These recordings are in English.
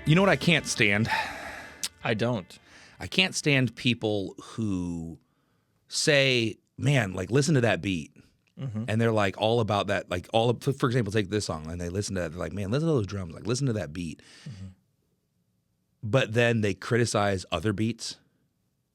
You know what I can't stand? I don't. I can't stand people who say, man, like, listen to that beat. Mm-hmm. And they're like all about that, like for example, take this song and they listen to that. They're like, man, listen to those drums. Like, listen to that beat. Mm-hmm. But then they criticize other beats.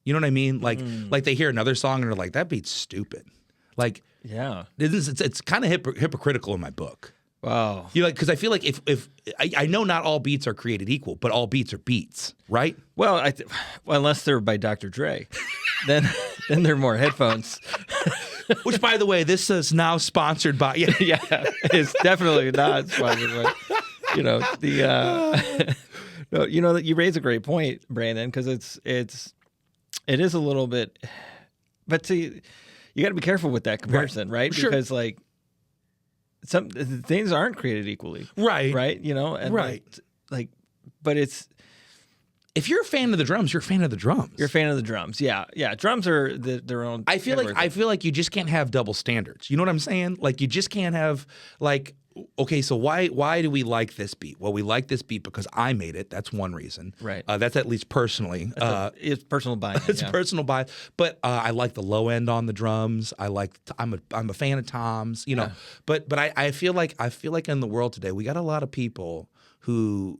You know what I mean? Like they hear another song and they're like, that beat's stupid. Like, yeah, it's kind of hypocritical in my book. Wow. You like, because I feel like if I know not all beats are created equal, but all beats are beats, right? Well, well, unless they're by Dr. Dre, then they're more headphones. Which, by the way, this is now sponsored by. Yeah, yeah, it's definitely not sponsored by. You know the. No, you know that you raise a great point, Brandon, because it is a little bit, but see, you got to be careful with that comparison, right? Sure. Because like. Some things aren't created equally, right? You know, and right. Like, but it's if you're a fan of the drums, you're a fan of the drums. You're a fan of the drums, yeah. Drums are their own. I feel like you just can't have double standards. You know what I'm saying? Like you just can't have like. Okay, so why do we like this beat? Well, we like this beat because I made it. That's one reason. Right. That's at least personally. It's personal bias. It's personal bias. But I like the low end on the drums. I'm a fan of toms. You know. Yeah. But I feel like in the world today we got a lot of people who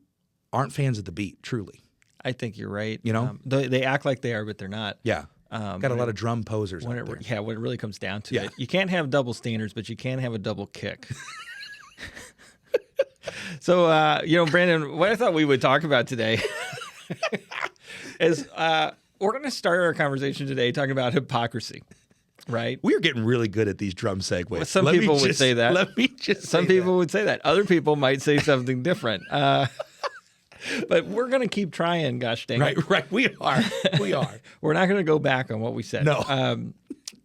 aren't fans of the beat. Truly. I think you're right. You know, they act like they are, but they're not. Yeah. Got a lot of drum posers out there. Yeah. When it really comes down to it, you can't have double standards, but you can have a double kick. So, Brandon, what I thought we would talk about today is we're going to start our conversation today talking about hypocrisy, right? We are getting really good at these drum segues. Well, some people would say that. Let me just Some people would say that. Other people might say something different. But we're going to keep trying, gosh dang it. Right. We are. We're not going to go back on what we said. No.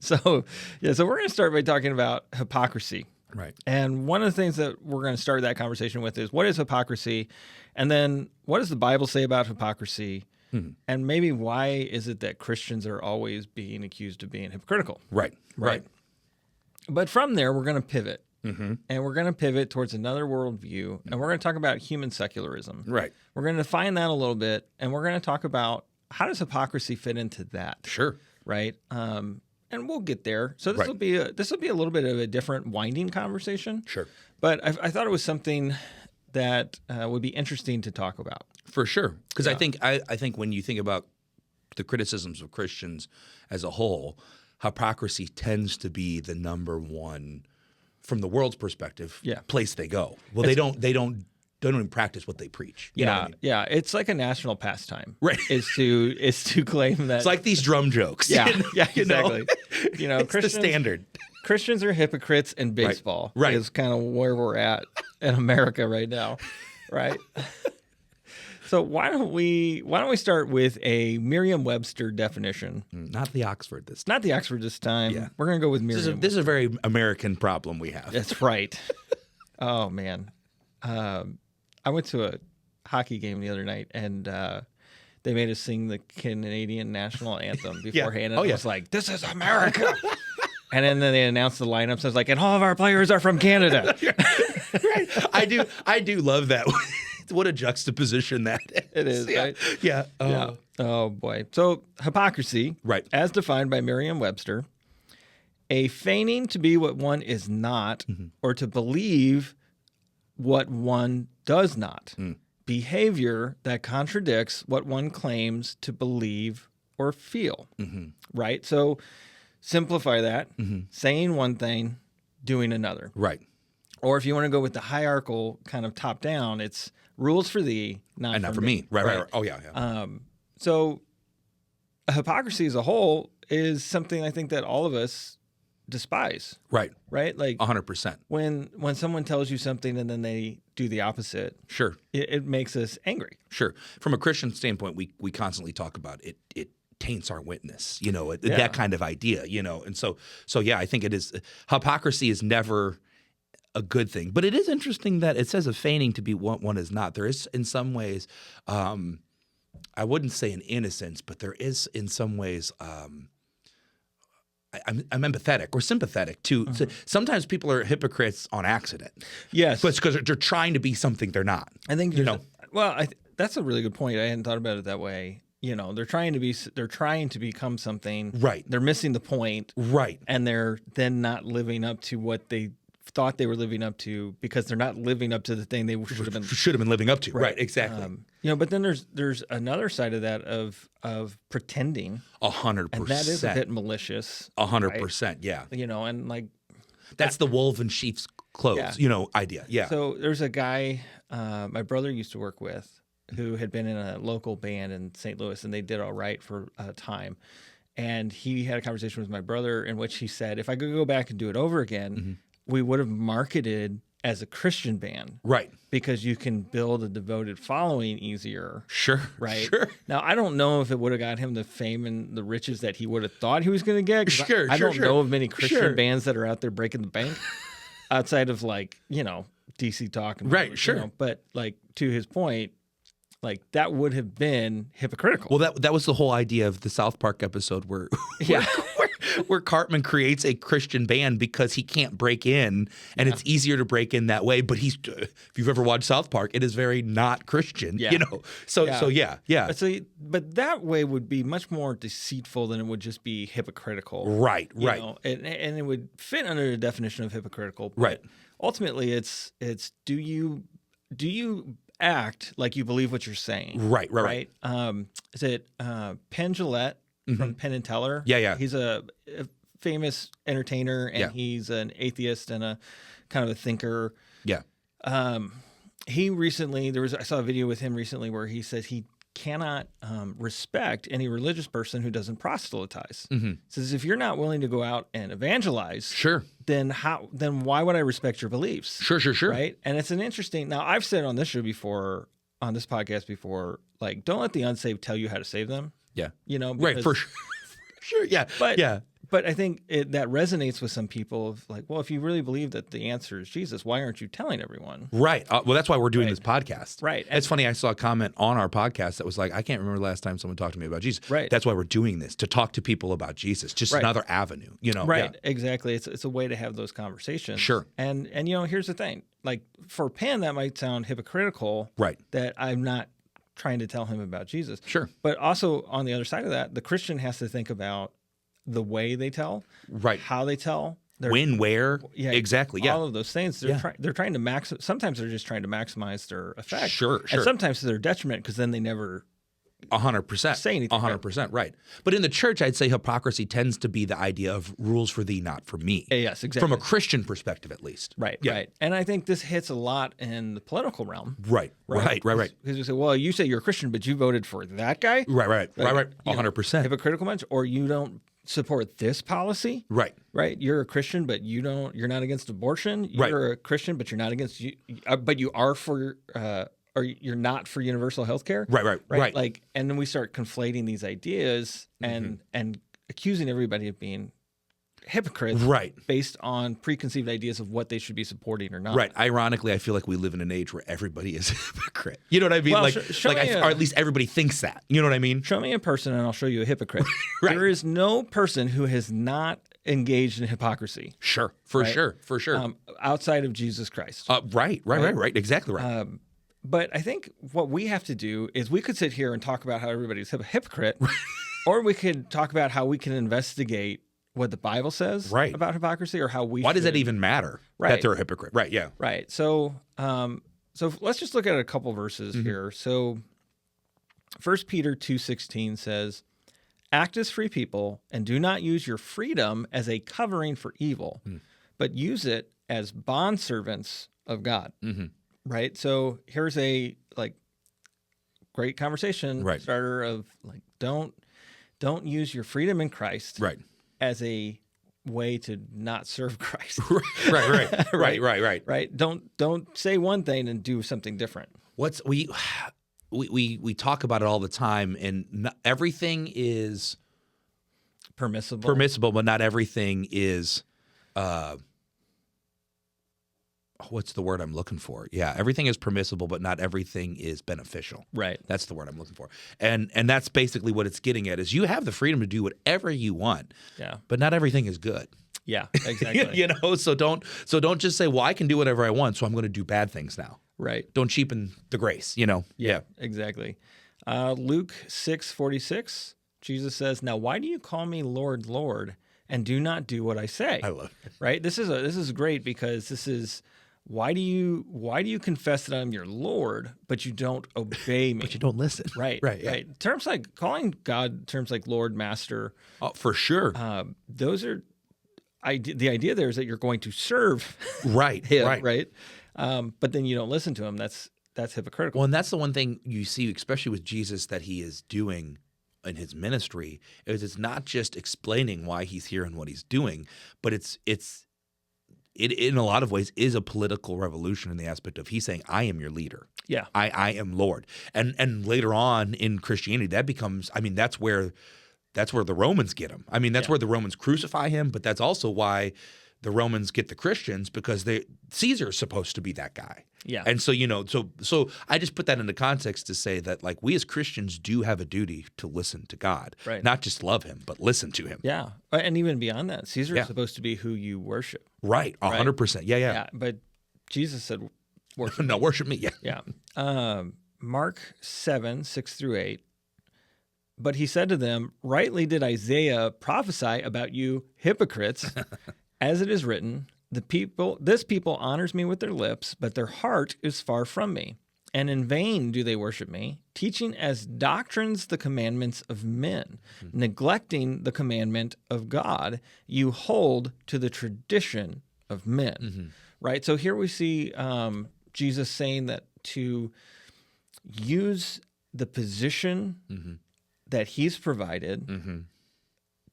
So we're going to start by talking about hypocrisy. Right. And one of the things that we're going to start that conversation with is what is hypocrisy? And then what does the Bible say about hypocrisy? Mm-hmm. And maybe why is it that Christians are always being accused of being hypocritical? Right. But from there, we're going to pivot. Mm-hmm. And we're going to pivot towards another worldview. And we're going to talk about human secularism. Right. We're going to define that a little bit. And we're going to talk about how does hypocrisy fit into that? Sure. Right. And we'll get there. So this will be a little bit of a different winding conversation. Sure. But I thought it was something that would be interesting to talk about. For sure. Because I think when you think about the criticisms of Christians as a whole, hypocrisy tends to be the number one, from the world's perspective, place they go. Well, they don't even practice what they preach. You know what I mean? Yeah. It's like a national pastime, right? Is to claim that it's like these drum jokes. Yeah, exactly. You know, it's the standard. Christians are hypocrites in baseball. Right. Is kind of where we're at in America right now, right? So why don't we start with a Merriam-Webster definition? Not the Oxford this time. Not the Oxford this time. Yeah. We're gonna go with Merriam. This is a very American problem we have. That's right. Oh man. I went to a hockey game the other night, and they made us sing the Canadian national anthem beforehand. And I was like, "This is America!" And then they announced the lineups. I was like, "And all of our players are from Canada." Right. I do love that. What a juxtaposition that is. It is, right? Yeah. Yeah. Oh boy. So hypocrisy, right, as defined by Merriam-Webster, a feigning to be what one is not, mm-hmm. or to believe what one does not. Behavior that contradicts what one claims to believe or feel. Mm-hmm. Right? So simplify that. Mm-hmm. Saying one thing, doing another. Right. Or if you want to go with the hierarchical kind of top down, it's rules for thee, not for me. Right. Oh, yeah. So hypocrisy as a whole is something I think that all of us despise. Right. Like 100%. When someone tells you something and then they do the opposite. Sure. It makes us angry. Sure. From a Christian standpoint, we constantly talk about it. It taints our witness, that kind of idea, And so yeah, I think it is. Hypocrisy is never a good thing, but it is interesting that it says a feigning to be what one is not. There is in some ways, I wouldn't say an innocence, but there is in some ways, I'm empathetic or sympathetic to. Sometimes people are hypocrites on accident. Yes, but it's because they're trying to be something they're not. I think that's a really good point. I hadn't thought about it that way. They're trying to become something. Right. They're missing the point. Right. And they're then not living up to what they thought they were living up to because they're not living up to the thing they should have been living up to. Right. Exactly. But then there's another side of that of pretending. 100%. And that is a bit malicious. 100%. Right? Yeah. And like that's the wolf in sheep's clothes. Idea. Yeah. So there's a guy my brother used to work with who had been in a local band in St. Louis, and they did all right for a time. And he had a conversation with my brother in which he said, if I could go back and do it over again, we would have marketed as a Christian band. Right. Because you can build a devoted following easier. Sure. Right. Sure. Now, I don't know if it would have got him the fame and the riches that he would have thought he was going to get. Sure. I don't know of many Christian bands that are out there breaking the bank outside of DC Talk. And right. Sure. But to his point, that would have been hypocritical. Well, that was the whole idea of the South Park episode where where Cartman creates a Christian band because he can't break in, and it's easier to break in that way. But if you've ever watched South Park, it is very not Christian, So But that way would be much more deceitful than it would just be hypocritical. Right. And it would fit under the definition of hypocritical. But right. Ultimately, it's do you act like you believe what you're saying? Right. Is it Penn Jillette from Penn and Teller? Yeah. He's a famous entertainer, and he's an atheist and a kind of a thinker. Yeah. He recently I saw a video with him recently where he said he cannot respect any religious person who doesn't proselytize. Says if you're not willing to go out and evangelize, then why would I respect your beliefs? Sure. Right. And it's an interesting. Now I've said on this show before, on this podcast before, don't let the unsaved tell you how to save them. Yeah. Right. For sure. Sure. Yeah. But I think that resonates with some people of well, if you really believe that the answer is Jesus, why aren't you telling everyone? Right. Well, that's why we're doing this podcast. Right. It's funny. I saw a comment on our podcast that was I can't remember the last time someone talked to me about Jesus. Right. That's why we're doing this, to talk to people about Jesus. Just another avenue, Right. Yeah. Exactly. It's a way to have those conversations. Sure. And here's the thing. For Penn, that might sound hypocritical. Right. That I'm not trying to tell him about Jesus. Sure. But also on the other side of that, the Christian has to think about the way they tell, right? How they tell, when, where, exactly, all of those things. They're trying to sometimes they're just trying to maximize their effect. Sure. And sometimes to their detriment because then they never 100% say anything. 100%, right? But in the church, I'd say hypocrisy tends to be the idea of rules for thee, not for me. Yes, exactly. From a Christian perspective, at least. Right. And I think this hits a lot in the political realm. Right. Because you say, well, you say you're a Christian, but you voted for that guy. Right. 100%. Hypocritical much, or you don't support this policy. Right. You're a Christian, but you're not against abortion. You're a Christian, but you're not against but you are for or you're not for universal health care. Right. And then we start conflating these ideas and accusing everybody of being hypocrites based on preconceived ideas of what they should be supporting or not. Right. Ironically, I feel like we live in an age where everybody is a hypocrite. You know what I mean? Well, or at least everybody thinks that. You know what I mean? Show me a person and I'll show you a hypocrite. Right. There is no person who has not engaged in hypocrisy. Sure. For sure. Outside of Jesus Christ. Right. Exactly right. But I think what we have to do is we could sit here and talk about how everybody's a hypocrite, or we could talk about how we can investigate what the Bible says about hypocrisy, or how we. Why does that even matter that they're a hypocrite? Right. Yeah. Right. So, let's just look at a couple verses here. So, 1 Peter 2:16 says, "Act as free people, and do not use your freedom as a covering for evil, but use it as bondservants of God." Right. So here's a great conversation starter of don't use your freedom in Christ as a way to not serve Christ. Right. Don't say one thing and do something different. We talk about it all the time, and everything is permissible, but not everything is. What's the word I'm looking for? Yeah, everything is permissible, but not everything is beneficial. Right. That's the word I'm looking for. And that's basically what it's getting at, is you have the freedom to do whatever you want. Yeah. But not everything is good. Yeah, exactly. So don't just say, well, I can do whatever I want, so I'm going to do bad things now. Right. Don't cheapen the grace, Yeah. Exactly. Luke 6:46, Jesus says, "Now why do you call me Lord, Lord, and do not do what I say?" I love it. Right? This is great because this is why do you confess that I'm your Lord, but you don't obey me? But you don't listen. Right. Right. Yeah. Right. Terms like calling God terms like Lord, Master, Oh, for sure. those are the idea there is that you're going to serve Right. him, Right. But then you don't listen to him. That's hypocritical. Well, and that's the one thing you see, especially with Jesus, that he is doing in his ministry, is it's not just explaining why he's here and what he's doing, but it in a lot of ways is a political revolution in the aspect of he's saying, I am your leader. Yeah. I am Lord. And later on in Christianity, that becomes, that's where the Romans get him. That's where the Romans crucify him, but that's also why the Romans get the Christians, because Caesar's supposed to be that guy. Yeah. And so, so I just put that into context to say that, like, we as Christians do have a duty to listen to God, Right. Not just love him, but listen to him. Yeah. And even beyond that, Caesar is Yeah. supposed to be who you worship. Right. 100%. Yeah. Yeah. But Jesus said, worship. No, worship me. Yeah. Yeah. Mark 7:6-8. But he said to them, "Rightly did Isaiah prophesy about you, hypocrites, as it is written, this people honors me with their lips, but their heart is far from me. And in vain do they worship me, teaching as doctrines the commandments of men, neglecting the commandment of God. You hold to the tradition of men." Right? So here we see Jesus saying that to use the position that he's provided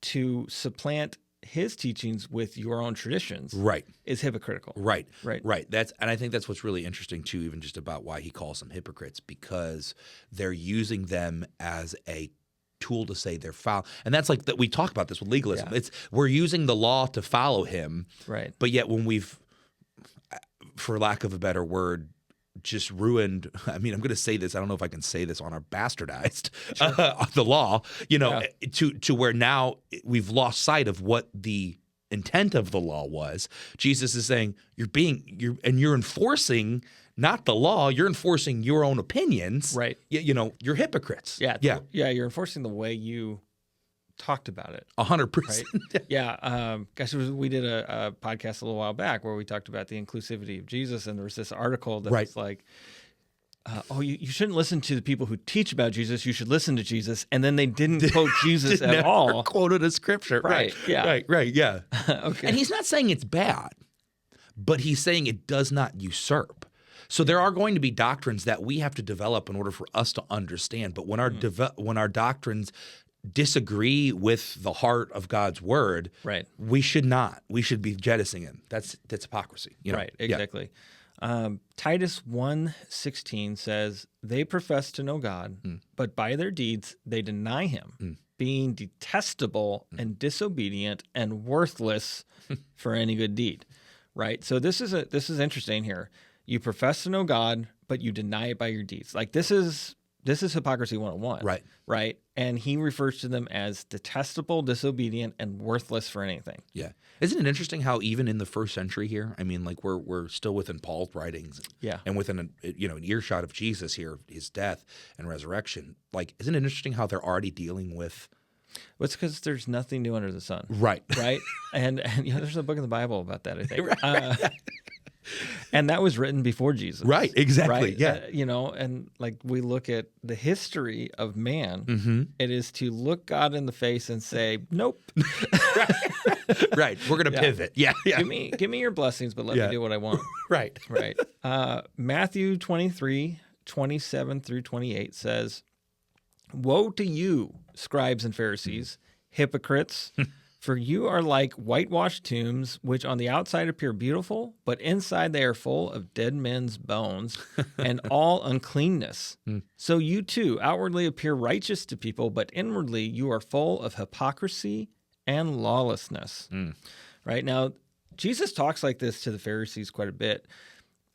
to supplant his teachings with your own traditions, Right, is hypocritical. right. And I think that's what's really interesting too, even just about why he calls them hypocrites, because they're using them as a tool to say they're foul. And that's like that. We talk about this with legalism. Yeah. We're using the law to follow him, Right. but yet when we've, for lack of a better word, just ruined. I'm going to say this. I don't know if I can say this on our bastardized the law. To where now we've lost sight of what the intent of the law was. Jesus is saying you're enforcing not the law. You're enforcing your own opinions. Right. You're hypocrites. Yeah. You're enforcing the way you talked about it. 100%. Right? Yeah. We did a podcast a little while back where we talked about the inclusivity of Jesus, and there was this article that was like, you shouldn't listen to the people who teach about Jesus. You should listen to Jesus. And then they didn't quote Jesus at all. Quoted a scripture. Right. Yeah. Right. Yeah. Okay. And he's not saying it's bad, but he's saying it does not usurp. So there are going to be doctrines that we have to develop in order for us to understand. But when our doctrines disagree with the heart of God's word, right, we should not. We should be jettisoning him. That's hypocrisy. Right, exactly. Yeah. Titus 1:16 says, "They profess to know God, but by their deeds they deny him, being detestable and disobedient and worthless for any good deed." Right? So this is interesting here. You profess to know God, but you deny it by your deeds. Like this is hypocrisy 101. Right. Right. And he refers to them as detestable, disobedient, and worthless for anything. Yeah. Isn't it interesting how even in the first century here, we're still within Paul's writings, and within an earshot of Jesus here, his death and resurrection. Like, isn't it interesting how they're already dealing with? Well, it's because there's nothing new under the sun. Right. Right. And there's a book in the Bible about that, I think. And that was written before Jesus. Right, exactly. Right? Yeah. And like we look at the history of man, it is to look God in the face and say, nope. Right. We're going to pivot. Yeah. Give me your blessings, but let me do what I want. Right. Right. Matthew 23:27-28 says, "Woe to you, scribes and Pharisees, hypocrites! For you are like whitewashed tombs, which on the outside appear beautiful, but inside they are full of dead men's bones and all uncleanness. So you too outwardly appear righteous to people, but inwardly you are full of hypocrisy and lawlessness." Right? Now, Jesus talks like this to the Pharisees quite a bit.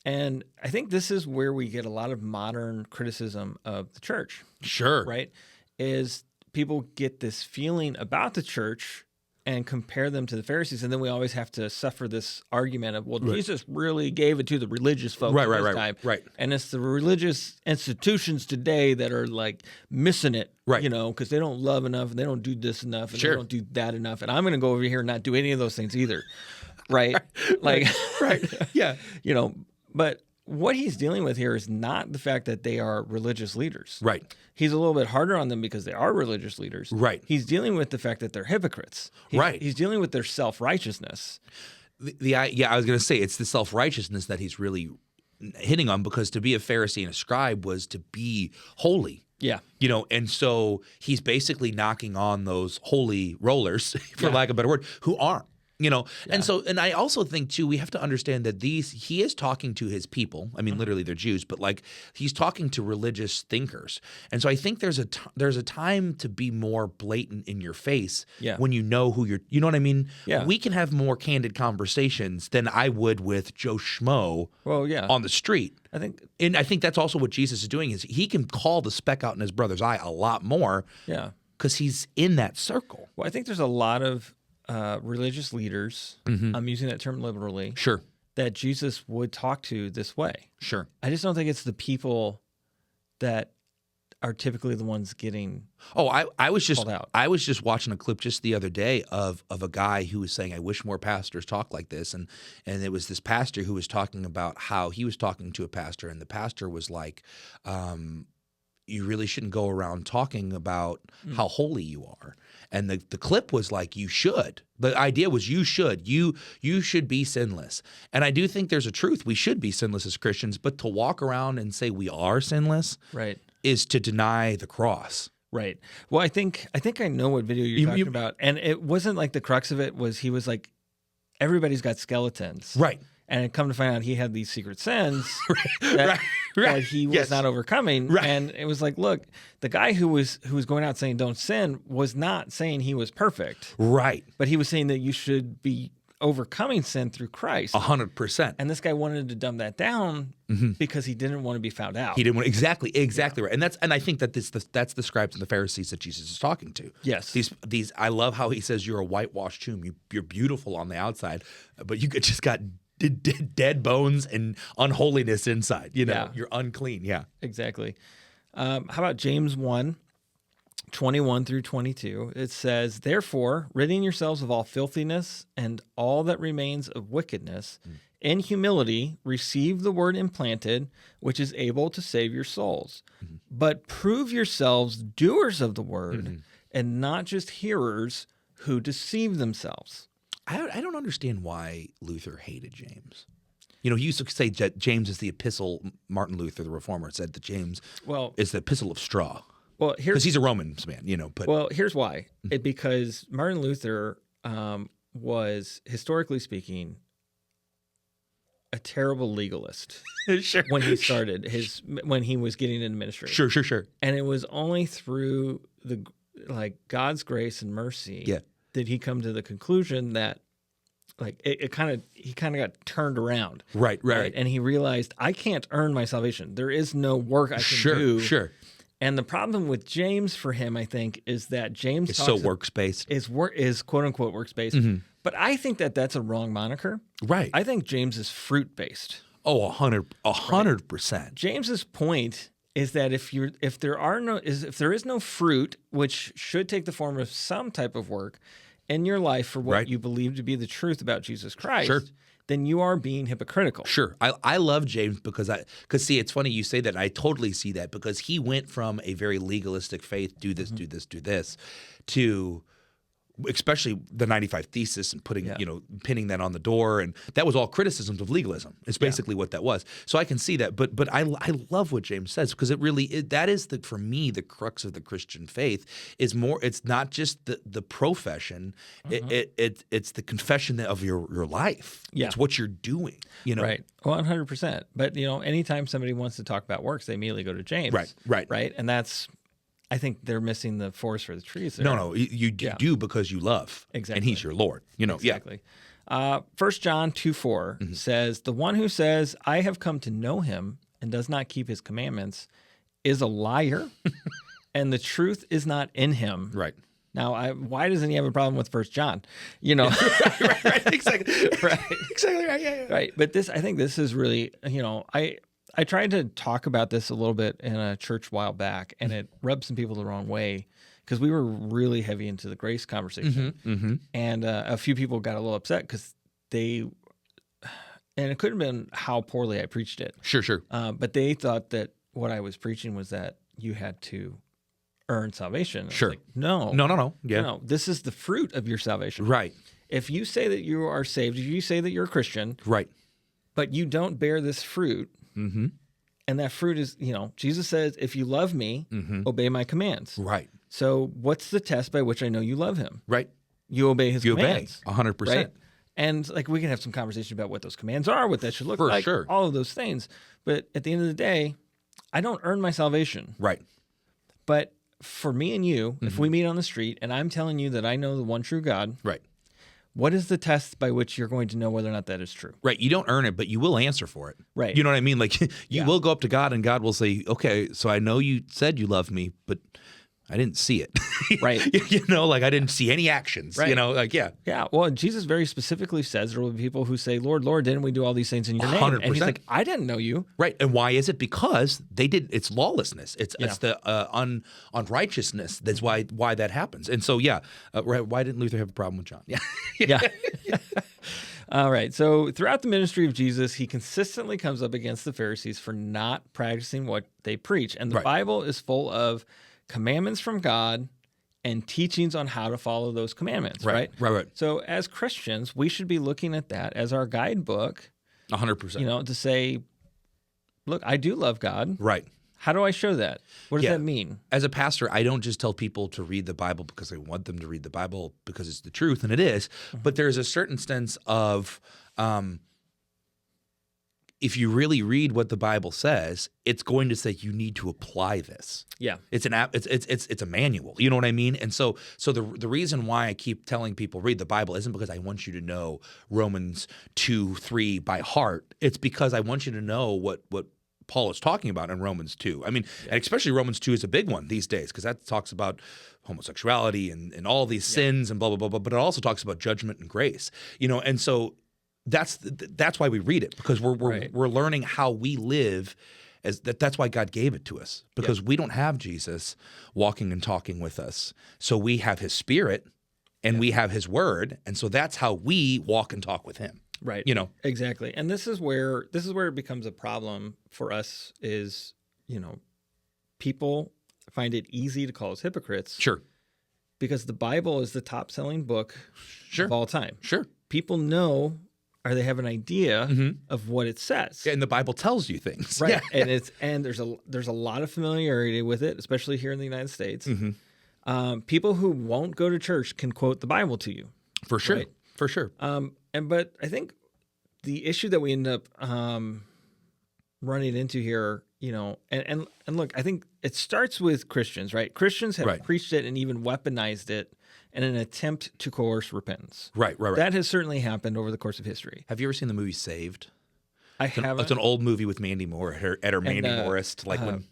And I think this is where we get a lot of modern criticism of the church. Sure. Right? Is people get this feeling about the church, and compare them to the Pharisees, and then we always have to suffer this argument of, well, Jesus really gave it to the religious folks at this time. Right. And it's the religious institutions today that are like missing it, Right. because they don't love enough, and they don't do this enough, and Sure. they don't do that enough, and I'm going to go over here and not do any of those things either, right? Like, Right. Yeah. But what he's dealing with here is not the fact that they are religious leaders. Right. He's a little bit harder on them because they are religious leaders. Right. He's dealing with the fact that they're hypocrites. He's dealing with their self-righteousness. I was going to say it's the self-righteousness that he's really hitting on, because to be a Pharisee and a scribe was to be holy. Yeah. And so he's basically knocking on those holy rollers, for lack of a better word, who aren't. And I also think too, we have to understand that he is talking to his people. I mean, literally they're Jews, but like he's talking to religious thinkers. And so I think there's a time to be more blatant in your face when you know who you know what I mean? Yeah. We can have more candid conversations than I would with Joe Schmo on the street. I think that's also what Jesus is doing, is he can call the speck out in his brother's eye a lot more. Yeah. Because he's in that circle. Well, I think there's a lot of religious leaders, I'm using that term liberally, Sure. that Jesus would talk to this way. Sure. I just don't think it's the people that are typically the ones getting I was just called out. I was just watching a clip just the other day of a guy who was saying, I wish more pastors talk like this, and it was this pastor who was talking about how he was talking to a pastor, and the pastor was like, you really shouldn't go around talking about how holy you are. And the clip was like, you should. The idea was you should be sinless. And I do think there's a truth. We should be sinless as Christians, but to walk around and say we are sinless is to deny the cross. Right. Well, I think I know what video you're talking about. And it wasn't like the crux of it was he was like, everybody's got skeletons. Right. And come to find out he had these secret sins that he was not overcoming. Right. And it was like, look, the guy who was going out saying don't sin was not saying he was perfect. Right. But he was saying that you should be overcoming sin through Christ. 100%. And this guy wanted to dumb that down because he didn't want to be found out. He didn't want exactly right. And I think that that's the scribes and the Pharisees that Jesus is talking to. Yes. These I love how he says you're a whitewashed tomb. You're beautiful on the outside, but you just got dead bones and unholiness inside. You're unclean. Yeah. Exactly. How about James 1:21 through 22? It says, therefore, ridding yourselves of all filthiness and all that remains of wickedness, in humility receive the word implanted, which is able to save your souls. But prove yourselves doers of the word and not just hearers who deceive themselves. I don't understand why Luther hated James. He used to say that James is the epistle. Martin Luther, the reformer, said that James is the epistle of straw. Well, because he's a Romans man, But well, here's why. Because Martin Luther was, historically speaking, a terrible legalist. Sure. When he started when he was getting into ministry. Sure. And it was only through God's grace and mercy did he come to the conclusion that he kind of got turned around. Right. And he realized, I can't earn my salvation. There is no work I can do. Sure. And the problem with James for him, I think, is that James is so works-based. Is quote-unquote works-based. But I think that that's a wrong moniker. Right. I think James is fruit-based. Oh, 100%. James's point is that if there is no fruit, which should take the form of some type of work in your life for what you believe to be the truth about Jesus Christ, then you are being hypocritical. Sure. I love James because see, it's funny you say that. I totally see that because he went from a very legalistic faith, do this, do this, do this, to especially the 95 Thesis and putting, pinning that on the door. And that was all criticisms of legalism. It's basically what that was. So I can see that. But I love what James says because that is for me, the crux of the Christian faith is more, it's not just the profession. It's the confession of your life. Yeah. It's what you're doing, Right. 100%. But, anytime somebody wants to talk about works, they immediately go to James. Right. And I think they're missing the forest for the trees there. No, you do because you love. Exactly. And he's your Lord. Exactly. 1 John 2:4 says, the one who says, I have come to know him and does not keep his commandments is a liar, and the truth is not in him. Right. Now, why doesn't he have a problem with 1 John? You know, right, exactly, right, exactly, right, yeah. right. But I think this is really, you know, I tried to talk about this a little bit in a church a while back, and it rubbed some people the wrong way because we were really heavy into the grace conversation, and a few people got a little upset because and it could have been how poorly I preached it. Sure. But they thought that what I was preaching was that you had to earn salvation. Sure. Like, no. Yeah. No, this is the fruit of your salvation. Right. If you say that you are saved, if you say that you're a Christian, Right. but you don't bear this fruit, and that fruit is, you know, Jesus says, if you love me, obey my commands. Right. So what's the test by which I know you love him? Right. You obey his commands. 100%. Right? And like we can have some conversation about what those commands are, what that should look like, sure. all of those things. But at the end of the day, I don't earn my salvation. Right. But for me and you, if we meet on the street and I'm telling you that I know the one true God, Right. what is the test by which you're going to know whether or not that is true? Right. You don't earn it, but you will answer for it. Right. You know what I mean? Like you Yeah. will go up to God and God will say, okay, so I know you said you love me, but I didn't see it. Right. You know, like I didn't see any actions, Right. you know, like, yeah. Yeah. Well, Jesus very specifically says there will be people who say, Lord, Lord, didn't we do all these things in your name? 100%. And he's like, I didn't know you. Right. And why is it? Because they did, it's lawlessness. It's the unrighteousness. That's why that happens. And so, yeah. Why didn't Luther have a problem with John? Yeah. Yeah. All right. So throughout the ministry of Jesus, he consistently comes up against the Pharisees for not practicing what they preach. And the Right. Bible is full of commandments from God and teachings on how to follow those commandments, right? Right. So as Christians, we should be looking at that as our guidebook, 100%. you know, to say, look, I do love God. Right. How do I show that? What does Yeah. that mean? As a pastor, I don't just tell people to read the Bible because I want them to read the Bible because it's the truth, and it is. But there's a certain sense of if you really read what the Bible says, it's going to say you need to apply this. Yeah. It's an app. It's a manual. You know what I mean? And so the reason why I keep telling people read the Bible isn't because I want you to know Romans 2:3 by heart. It's because I want you to know what Paul is talking about in Romans 2. I mean, and especially Romans 2 is a big one these days because that talks about homosexuality and all these sins and blah, blah, blah, blah, but it also talks about judgment and grace, you know, and so that's why we read it because we're learning how we live that's why God gave it to us because we don't have Jesus walking and talking with us. So we have his spirit and we have his word. And so that's how we walk and talk with him. Right. You know, exactly. And this is where it becomes a problem for us is, you know, people find it easy to call us hypocrites. Sure. Because the Bible is the top selling book of all time. Sure. People know or they have an idea of what it says. Yeah, and the Bible tells you things. Right. Yeah. And there's a lot of familiarity with it, especially here in the United States. People who won't go to church can quote the Bible to you. For sure. Right? For sure. But I think the issue that we end up running into here, you know, and look, I think it starts with Christians, right? Christians have preached it and even weaponized it in an attempt to coerce repentance. Right. That has certainly happened over the course of history. Have you ever seen the movie Saved? I haven't. It's an old movie with Mandy Moore at her Mandy Morris, like when.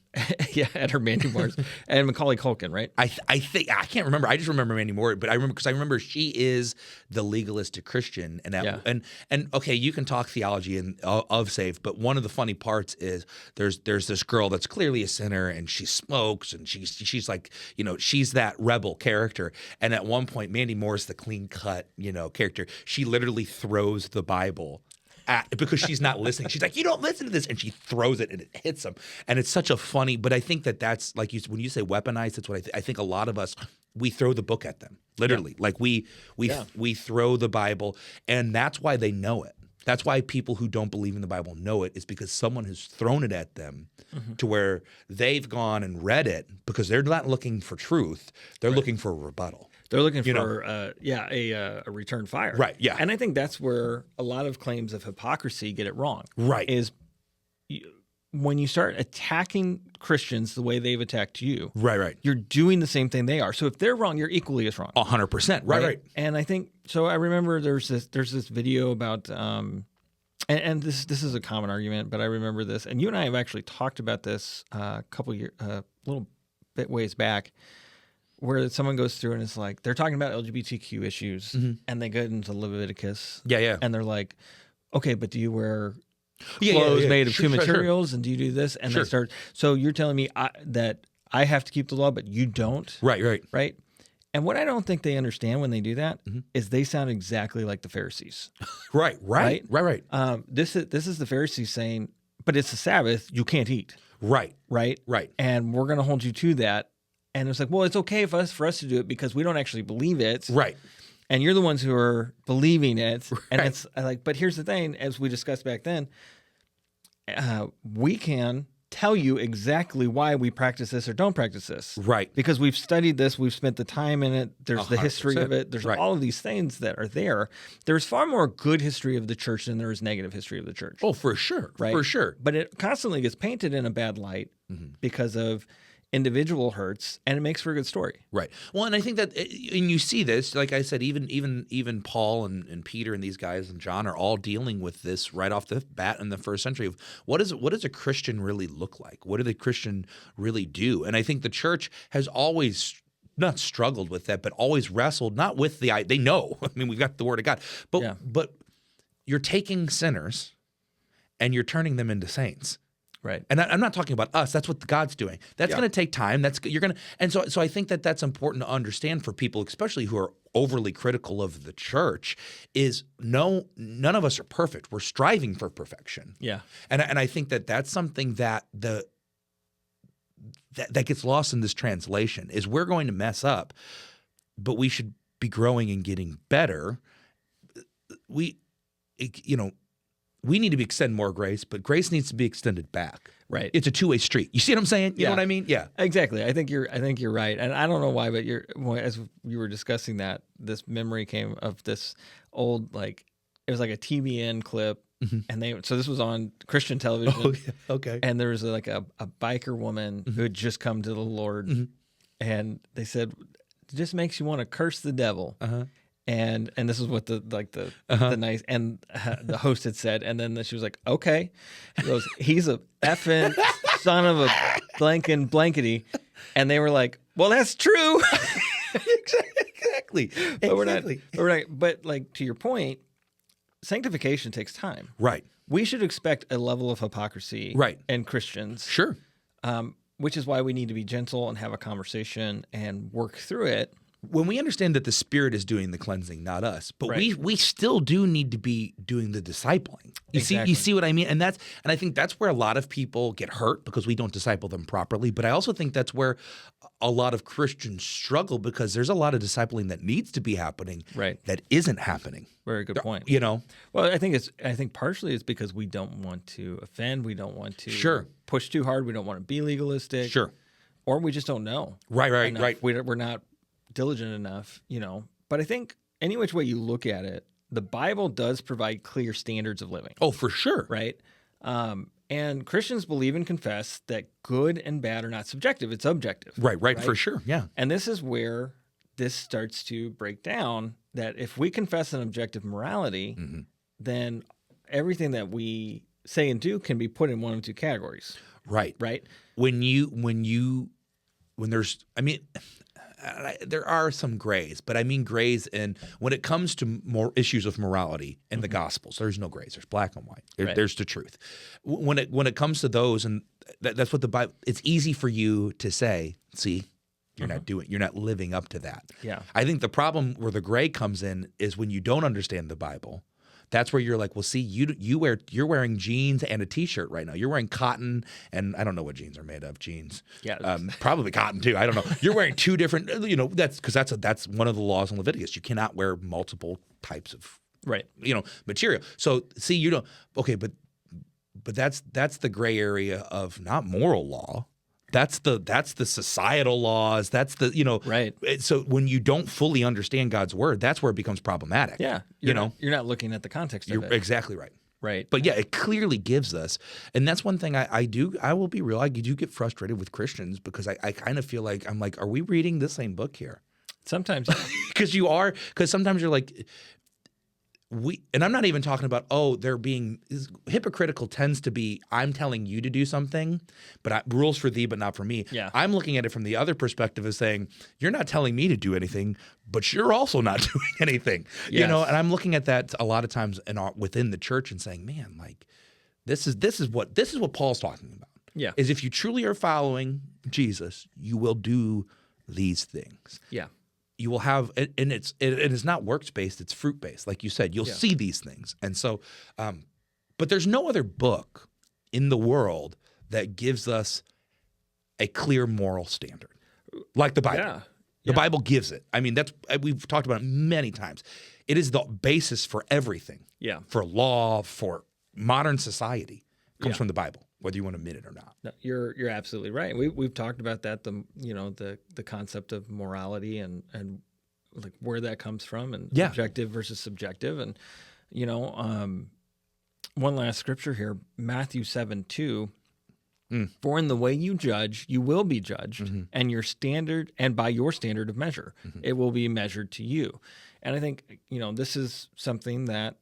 Yeah, at her Mandy Morris and Macaulay Culkin, right? I think I can't remember. I just remember Mandy Moore, but I remember she is the legalistic Christian, and okay, you can talk theology of Saved, but one of the funny parts is there's this girl that's clearly a sinner, and she smokes, and she's like, you know, she's that rebel character, and at one point, Mandy Moore's the clean cut, you know, character. She literally throws the Bible because she's not listening. She's like, you don't listen to this. And she throws it and it hits him. And it's such a funny, but I think that's like when you say weaponized, that's what I think a lot of us, we throw the book at them, literally. Like we throw the Bible, and that's why they know it. That's why people who don't believe in the Bible know it, is because someone has thrown it at them to where they've gone and read it because they're not looking for truth. They're looking for a rebuttal. They're looking for a return fire. Right, yeah. And I think that's where a lot of claims of hypocrisy get it wrong. Right. Is when you start attacking Christians the way they've attacked you. Right. You're doing the same thing they are. So if they're wrong, you're equally as wrong. 100%. Right. And I think so. I remember there's this video about and this is a common argument, but I remember this, and you and I have actually talked about this a little bit ways back. where someone goes through and it's like they're talking about LGBTQ issues and they get into Leviticus. Yeah. And they're like, okay, but do you wear Yeah, clothes made of Sure, two sure. materials? And do you do this? And they start, so you're telling me that I have to keep the law, but you don't? Right. Right? And what I don't think they understand when they do that is they sound exactly like the Pharisees. Right. This is the Pharisees saying, but it's the Sabbath, you can't eat. Right. Right. And we're going to hold you to that. And it's like, well, it's okay for us to do it because we don't actually believe it. Right. And you're the ones who are believing it. Right. And it's like, but here's the thing, as we discussed back then, we can tell you exactly why we practice this or don't practice this. Right. Because we've studied this, we've spent the time in it, there's the history of it, there's all of these things that are there. There's far more good history of the church than there is negative history of the church. Oh, for sure. Right? For sure. But it constantly gets painted in a bad light because of individual hurts, and it makes for a good story. Right. Well, and I think that, and you see this, like I said, even Paul and Peter and these guys and John are all dealing with this right off the bat in the first century of what does a Christian really look like? What do the Christian really do? And I think the church has always not struggled with that, but always wrestled not with they know. I mean, we've got the Word of God, but you're taking sinners and you're turning them into saints. Right. And I'm not talking about us. That's what God's doing. That's going to take time. So I think that's important to understand for people, especially who are overly critical of the church, is none of us are perfect. We're striving for perfection. Yeah. And I think that's something that that gets lost in this translation is we're going to mess up, but we should be growing and getting better. We need to extend more grace, but grace needs to be extended back. Right. It's a two-way street. You see what I'm saying? You know what I mean? Yeah. Exactly. I think you're right. And I don't know why, but as you were discussing that, this memory came of this old, it was like a TBN clip. And so this was on Christian television. Oh, yeah. Okay. And there was a biker woman who had just come to the Lord. And they said, it just makes you want to curse the devil. And this is what the nice and the host had said, and then she was like, "Okay," she goes, "He's a effing son of a blanking blankety," and they were like, "Well, that's true." Exactly. But to your point, sanctification takes time. Right. We should expect a level of hypocrisy. Right. In Christians. Sure. Which is why we need to be gentle and have a conversation and work through it. When we understand that the Spirit is doing the cleansing, not us, but we still do need to be doing the discipling. You see what I mean? And I think that's where a lot of people get hurt because we don't disciple them properly. But I also think that's where a lot of Christians struggle because there's a lot of discipling that needs to be happening that isn't happening. Very good point. Well, I think partially it's because we don't want to offend, we don't want to push too hard, we don't want to be legalistic. Sure. Or we just don't know. Right. We're not diligent enough, But I think any which way you look at it, the Bible does provide clear standards of living. Oh, for sure. Right? And Christians believe and confess that good and bad are not subjective. It's objective. Right, for sure. Yeah. And this is where this starts to break down, that if we confess an objective morality, then everything that we say and do can be put in one of two categories. Right. There are some grays, but I mean grays when it comes to more issues of morality in the Gospels, there's no grays. There's black and white. There's the truth. When it comes to those, and that's what the Bible. It's easy for you to say, "See, you're not living up to that." Yeah. I think the problem where the gray comes in is when you don't understand the Bible. That's where you're like, well, see, you're wearing jeans and a T-shirt right now. You're wearing cotton, and I don't know what jeans are made of. Jeans, probably cotton too. I don't know. You're wearing two different. That's because that's one of the laws in Leviticus. You cannot wear multiple types of material. So see, you don't. Okay, but that's the gray area of not moral law. That's the societal laws. That's the right. So when you don't fully understand God's word, that's where it becomes problematic. Yeah, you're not looking at the context of it. Exactly right. Right. But yeah, it clearly gives us, and that's one thing I will be real. I do get frustrated with Christians because I kind of feel like I'm like, are we reading the same book here? Sometimes because sometimes you're like, and I'm not even talking about, they're being hypocritical tends to be, I'm telling you to do something, but rules for thee, but not for me. Yeah. I'm looking at it from the other perspective as saying, you're not telling me to do anything, but you're also not doing anything, Yes. and I'm looking at that a lot of times within the church and saying, man, like this is what Paul's talking about. Yeah. Is if you truly are following Jesus, you will do these things. Yeah. You will have, and it is not works based; it's fruit based. Like you said, you'll see these things, and so, but there's no other book in the world that gives us a clear moral standard like the Bible. Yeah. The Bible gives it. I mean, we've talked about it many times. It is the basis for everything. Yeah. For law, for modern society, comes Yeah. from the Bible, whether you want to admit it or not. No, you're absolutely right. We've talked about that, the concept of morality and like where that comes from, and objective versus subjective. And one last scripture here, Matthew 7:2. For in the way you judge, you will be judged, and by your standard of measure, it will be measured to you. And I think this is something that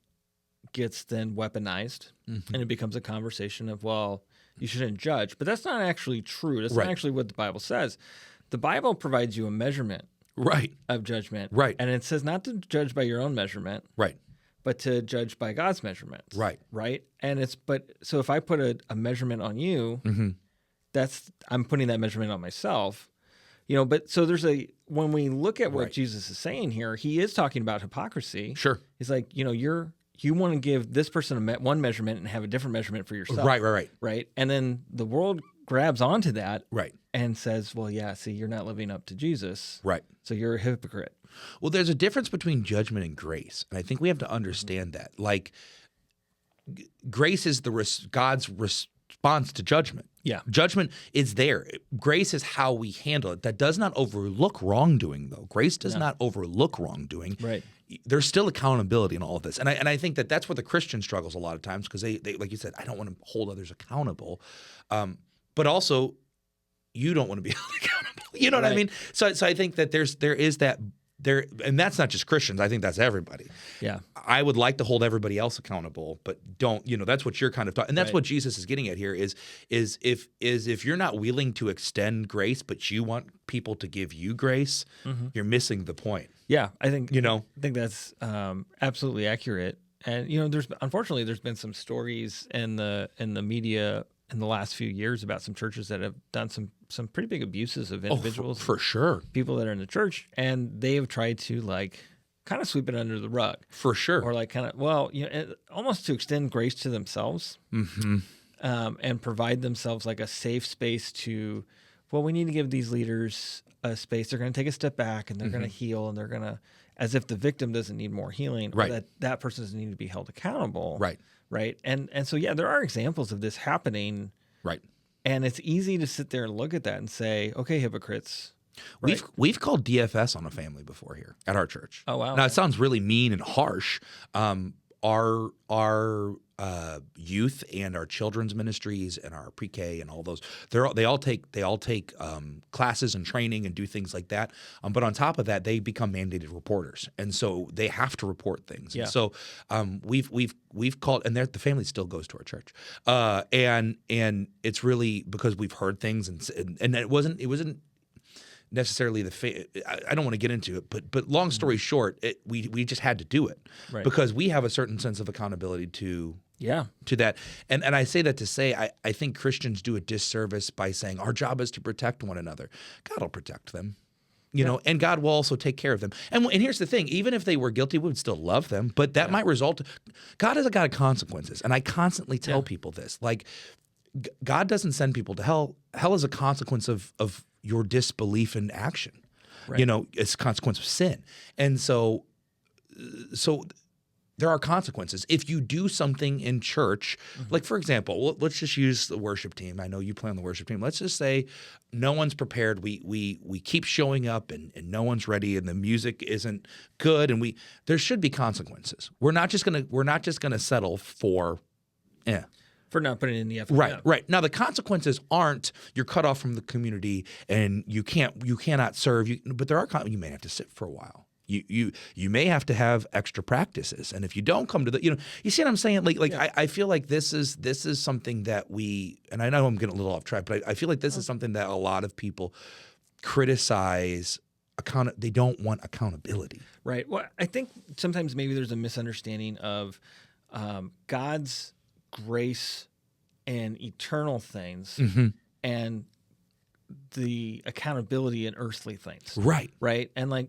gets then weaponized, and it becomes a conversation of, well, you shouldn't judge. But that's not actually true. That's not actually what the Bible says. The Bible provides you a measurement of judgment. Right. And it says not to judge by your own measurement. Right. But to judge by God's measurements. Right. Right. And so if I put a measurement on you, I'm putting that measurement on myself. But so when we look at what Jesus is saying here, he is talking about hypocrisy. Sure. He's like, you want to give this person one measurement and have a different measurement for yourself. Right. And then the world grabs onto that. Right. And says, well, yeah, see, you're not living up to Jesus. Right. So you're a hypocrite. Well, there's a difference between judgment and grace. And I think we have to understand that. Like, grace is God's response to judgment. Yeah. Judgment is there. Grace is how we handle it. That does not overlook wrongdoing, though. Grace does not overlook wrongdoing. Right. There's still accountability in all of this. And I think that's where the Christian struggles a lot of times, because they like you said, I don't want to hold others accountable. But also, you don't want to be held accountable. You know what I mean? So I think that there is that there, and that's not just Christians. I think that's everybody. Yeah. I would like to hold everybody else accountable, but don't. That's what you're kind of talking, and that's what Jesus is getting at here. Is if you're not willing to extend grace, but you want people to give you grace, you're missing the point. Yeah, I think I think that's absolutely accurate. And unfortunately there's been some stories in the media in the last few years about some churches that have done some pretty big abuses of individuals, for sure, people that are in the church, and they have tried to kind of sweep it under the rug, for sure, or almost to extend grace to themselves, and provide themselves like a safe space to, well, we need to give these leaders a space. They're going to take a step back and they're going to heal, and they're going to, as if the victim doesn't need more healing, or that person doesn't need to be held accountable. Right. And so, there are examples of this happening. Right. And it's easy to sit there and look at that and say, okay, hypocrites. Right? We've called DFS on a family before here at our church. Oh, wow. Now, it sounds really mean and harsh. Our youth and our children's ministries and our pre-K and all those, they all take classes and training and do things like that. But on top of that, they become mandated reporters, and so they have to report things. Yeah. And so we've called, and the family still goes to our church, and it's really because we've heard things, and it wasn't necessarily I don't want to get into it, but long story short, we just had to do it because we have a certain sense of accountability to that. And I say that to say I think Christians do a disservice by saying our job is to protect one another. God will protect them. And God will also take care of them. And here's the thing, even if they were guilty, we would still love them, but that might result, God is a God of consequences. And I constantly tell people this, like, God doesn't send people to hell. Hell is a consequence of your disbelief in action. Right. It's a consequence of sin. And so there are consequences. If you do something in church, like, for example, let's just use the worship team. I know you play on the worship team. Let's just say no one's prepared. We keep showing up and no one's ready, and the music isn't good, and there should be consequences. We're not just gonna settle for for not putting in the effort. Right. Now the consequences aren't you're cut off from the community and you cannot serve. But there are you may have to sit for a while. You may have to have extra practices, and if you don't come to the, you see what I'm saying? I feel like this is something that we, and I know I'm getting a little off track, but I feel like this is something that a lot of people criticize. They don't want accountability. Right. Well, I think sometimes maybe there's a misunderstanding of God's grace and eternal things and the accountability in earthly things. Right. Right. And like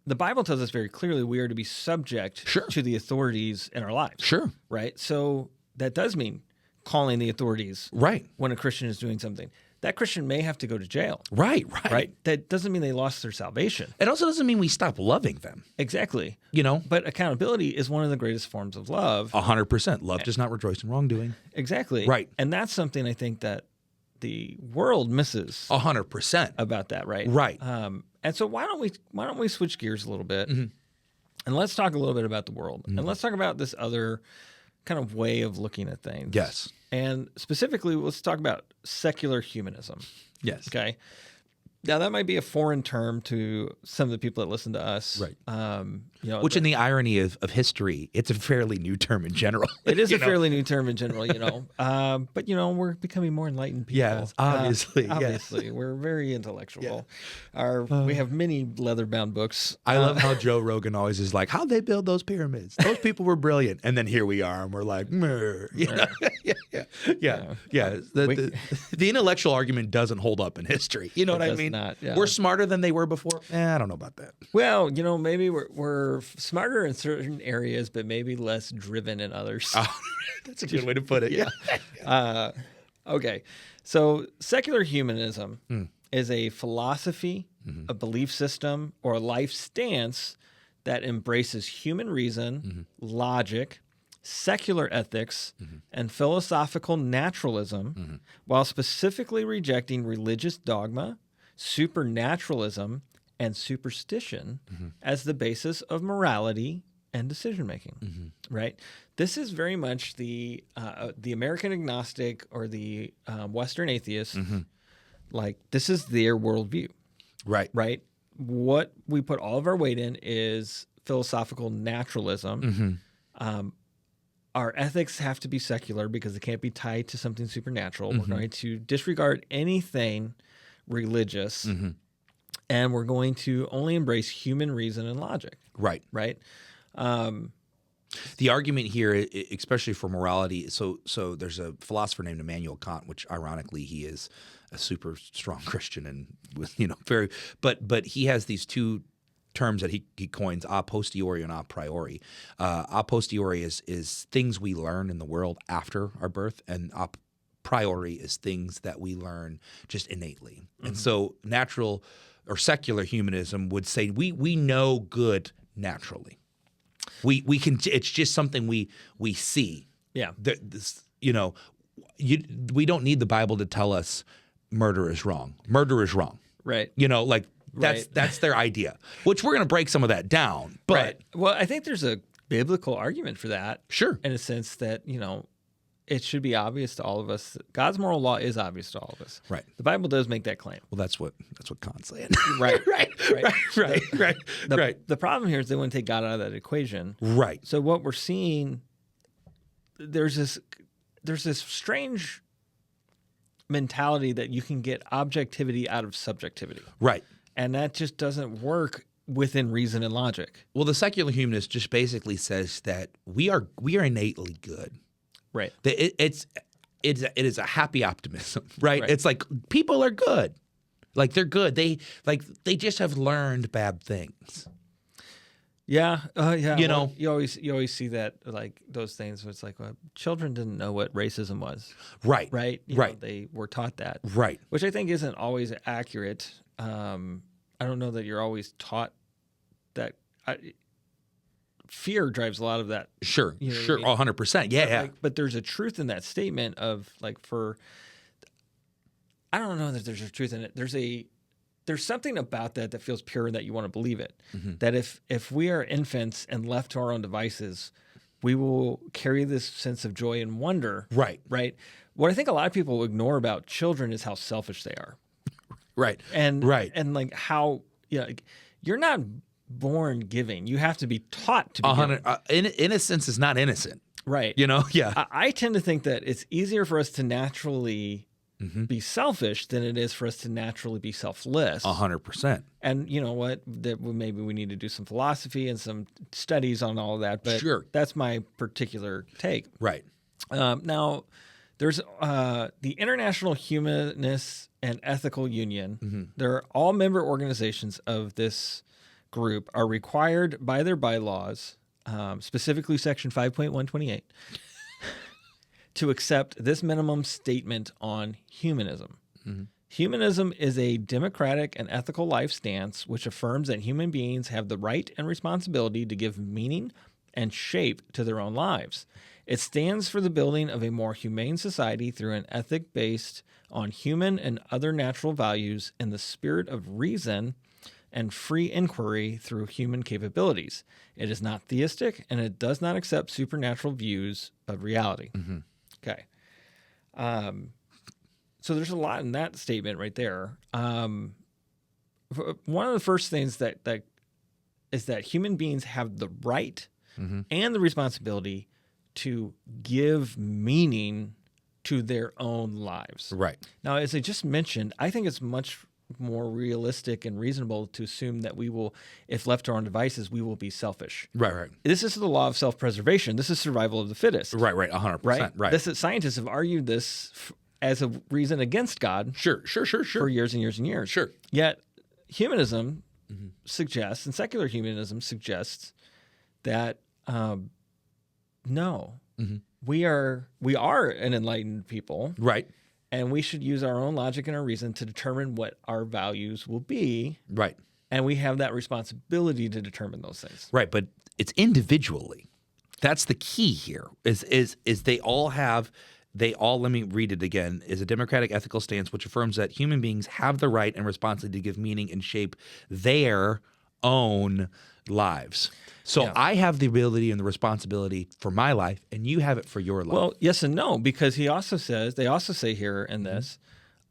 the Bible tells us very clearly we are to be subject to the authorities in our lives. Sure. Right. So that does mean calling the authorities when a Christian is doing something. That Christian may have to go to jail. Right. That doesn't mean they lost their salvation. It also doesn't mean we stop loving them. Exactly. But accountability is one of the greatest forms of love. 100%. Love does not rejoice in wrongdoing. Exactly. Right. And that's something I think that the world misses 100% about that, right? Right. And so why don't we switch gears a little bit and let's talk a little bit about the world. And let's talk about this other kind of way of looking at things. Yes. And specifically, let's talk about secular humanism. Yes. Okay. Now, that might be a foreign term to some of the people that listen to us. Right. Which in the irony of history, it's a fairly new term in general. It is a fairly new term in general, But, we're becoming more enlightened people. Yes, obviously. Obviously. We're very intellectual. We have many leather-bound books. I love how Joe Rogan always is like, how'd they build those pyramids? Those people were brilliant. And then here we are, and we're like, Meh. The intellectual argument doesn't hold up in history. You know what I mean? We're smarter than they were before. I don't know about that. Well, maybe we're smarter in certain areas, but maybe less driven in others. That's a good way to put it. Yeah. Okay. So secular humanism is a philosophy, a belief system, or a life stance that embraces human reason, logic, secular ethics, and philosophical naturalism, while specifically rejecting religious dogma, supernaturalism, and superstition as the basis of morality and decision making. Right? This is very much the American agnostic or the Western atheist. Like, this is their worldview. Right. Right. What we put all of our weight in is philosophical naturalism. Our ethics have to be secular because they can't be tied to something supernatural. We're going to disregard anything religious, and we're going to only embrace human reason and logic. Right. Right. The argument here, especially for morality, so there's a philosopher named Immanuel Kant, which ironically he is a super strong Christian and was very, but he has these two terms that he coins: a posteriori and a priori. A posteriori is things we learn in the world after our birth, and a priori is things that we learn just innately. And so natural or secular humanism would say we know good naturally. We can. It's just something we see. Yeah. We don't need the Bible to tell us murder is wrong. Murder is wrong. Right. That's their idea. Which we're going to break some of that down. But right. Well, I think there's a biblical argument for that. Sure. In a sense that it should be obvious to all of us. That God's moral law is obvious to all of us. Right. The Bible does make that claim. Well, that's what Kant's saying. Right. Right. The problem here is they want to take God out of that equation. Right. So what we're seeing, there's this strange mentality that you can get objectivity out of subjectivity. Right. And that just doesn't work within reason and logic. Well, the secular humanist just basically says that we are innately good. Right. It is a happy optimism, right? It's like people are good. Like they're good. They just have learned bad things. Yeah. You know, you always see that, like those things where it's like, well, children didn't know what racism was. Right. Right. Right. They were taught that. Right. Which I think isn't always accurate. I don't know that you're always taught that. Fear drives a lot of that. Sure. You know sure. what I mean? 100%. Yeah. But there's a truth in that statement of I don't know that there's a truth in it. There's something about that feels pure and that you want to believe it. That if we are infants and left to our own devices, we will carry this sense of joy and wonder. Right. Right. What I think a lot of people ignore about children is how selfish they are. Right. And right. And like how you're not born giving. You have to be taught to be giving. Innocence is not innocent. Right. Yeah. I tend to think that it's easier for us to naturally be selfish than it is for us to naturally be selfless. 100%. And you know what? That maybe we need to do some philosophy and some studies on all of that. But that's my particular take. Right. Now, there's the International Humanist and Ethical Union. They're all member organizations of this group are required by their bylaws, specifically Section 5.128, to accept this minimum statement on humanism. Humanism is a democratic and ethical life stance which affirms that human beings have the right and responsibility to give meaning and shape to their own lives. It stands for the building of a more humane society through an ethic based on human and other natural values in the spirit of reason and free inquiry through human capabilities. It is not theistic, and it does not accept supernatural views of reality. Okay. So there's a lot in that statement right there. One of the first things that is that human beings have the right and the responsibility to give meaning to their own lives. Right. Now, as I just mentioned, I think it's much more realistic and reasonable to assume that we will, if left to our own devices, we will be selfish. Right. This is the law of self-preservation. This is survival of the fittest. Right. 100%. Right. Scientists have argued this as a reason against God. Sure. For years and years and years. Sure. Yet humanism suggests, and secular humanism suggests, that no, we are an enlightened people. Right. And we should use our own logic and our reason to determine what our values will be. Right. And we have that responsibility to determine those things. Right. But it's individually. That's the key here is they all, let me read it again, is a democratic ethical stance which affirms that human beings have the right and responsibility to give meaning and shape their own lives. So I have the ability and the responsibility for my life, and you have it for your life. Well, yes and no, because they also say here in this,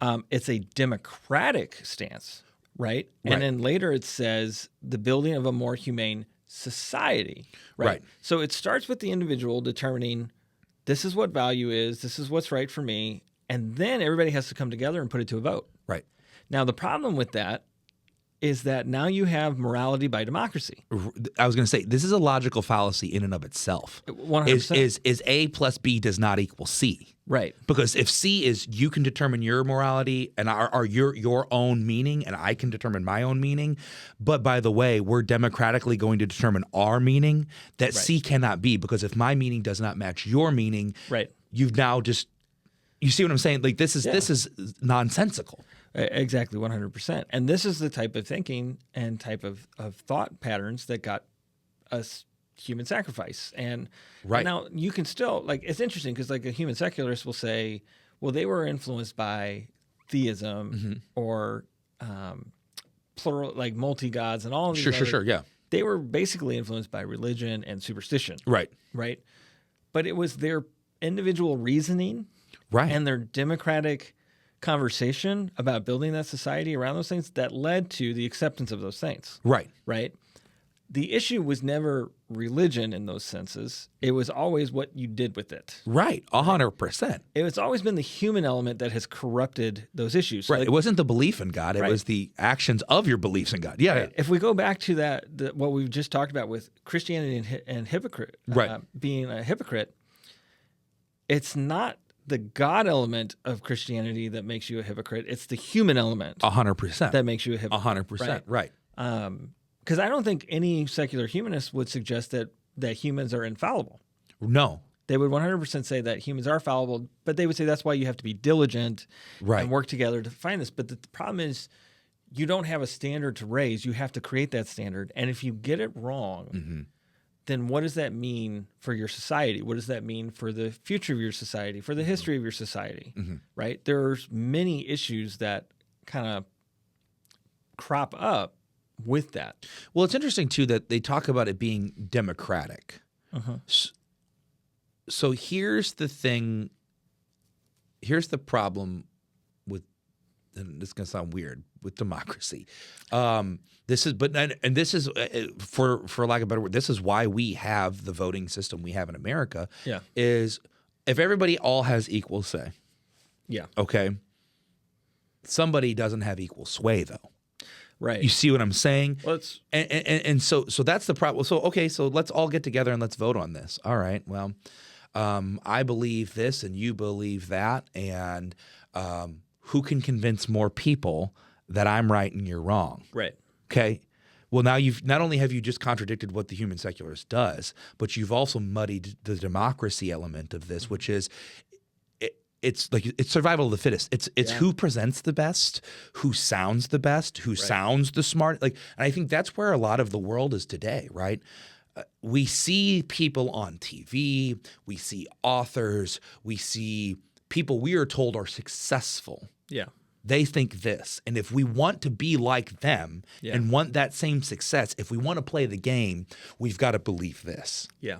it's a democratic stance, right? And then later it says the building of a more humane society, right? So it starts with the individual determining this is what value is, this is what's right for me, and then everybody has to come together and put it to a vote. Right. Now, the problem with that is that now you have morality by democracy. I was going to say, this is a logical fallacy in and of itself. 100%. Is A plus B does not equal C. Right. Because if C is you can determine your morality and are your own meaning, and I can determine my own meaning, but by the way, we're democratically going to determine our meaning, that C cannot be, because if my meaning does not match your meaning, you've now just, you see what I'm saying? Like this is nonsensical. Exactly, 100%. And this is the type of thinking and type of thought patterns that got us human sacrifice. And now you can still, like, it's interesting because like a human secularist will say, well, they were influenced by theism or plural, like multi-gods and all of these. Sure, yeah. They were basically influenced by religion and superstition. Right. But it was their individual reasoning and their democratic conversation about building that society around those things that led to the acceptance of those things. Right. The issue was never religion in those senses. It was always what you did with it. Right. 100%. It's always been the human element that has corrupted those issues. Right. Like, it wasn't the belief in God. It was the actions of your beliefs in God. Yeah. If we go back to what we've just talked about with Christianity and hypocrite, being a hypocrite, it's not the God element of Christianity that makes you a hypocrite. It's the human element 100% that makes you a hypocrite. 100%. Right. Because I don't think any secular humanist would suggest that humans are infallible. No. They would 100% say that humans are fallible, but they would say that's why you have to be diligent and work together to find this. But the problem is you don't have a standard to raise. You have to create that standard. And if you get it wrong, then what does that mean for your society? What does that mean for the future of your society, for the history of your society, right? There's many issues that kind of crop up with that. Well, it's interesting, too, that they talk about it being democratic. So here's the thing. Here's the problem with and this is going to sound weird with democracy. This is, but and this is for lack of a better word, this is why we have the voting system we have in America. Yeah. Is if everybody all has equal say. Yeah. Okay. Somebody doesn't have equal sway though. Right. You see what I'm saying? Well, it's, and so that's the problem. So okay, so let's all get together and let's vote on this. All right. Well, I believe this and you believe that, and who can convince more people that I'm right and you're wrong? right. Okay. Well, now you've not only have you just contradicted what the Human Secularist does, but you've also muddied the democracy element of this, which is it's like it's survival of the fittest. It's who presents the best, who sounds the best, who sounds the smart. Like, and I think that's where a lot of the world is today, right? We see people on TV, we see authors, we see people we are told are successful. Yeah. They think this. And if we want to be like them and want that same success, if we want to play the game, we've got to believe this. Yeah.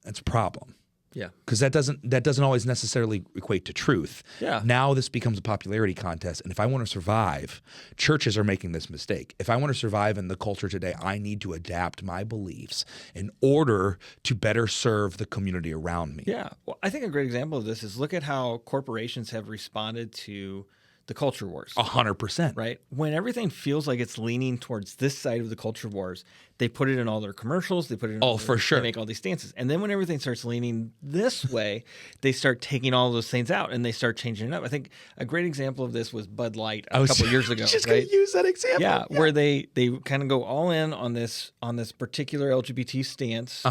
That's a problem. Yeah. Because that doesn't always necessarily equate to truth. Yeah. Now this becomes a popularity contest. And if I want to survive, churches are making this mistake. If I want to survive in the culture today, I need to adapt my beliefs in order to better serve the community around me. Yeah. Well, I think a great example of this is look at how corporations have responded to the culture wars. 100%. Right? When everything feels like it's leaning towards this side of the culture wars, they put it in all their commercials. They put it in all for sure. They make all these stances. And then when everything starts leaning this way, they start taking all those things out and they start changing it up. I think a great example of this was Bud Light a couple years ago. Just right? going to use that example. Yeah, where they kind of go all in on this particular LGBT stance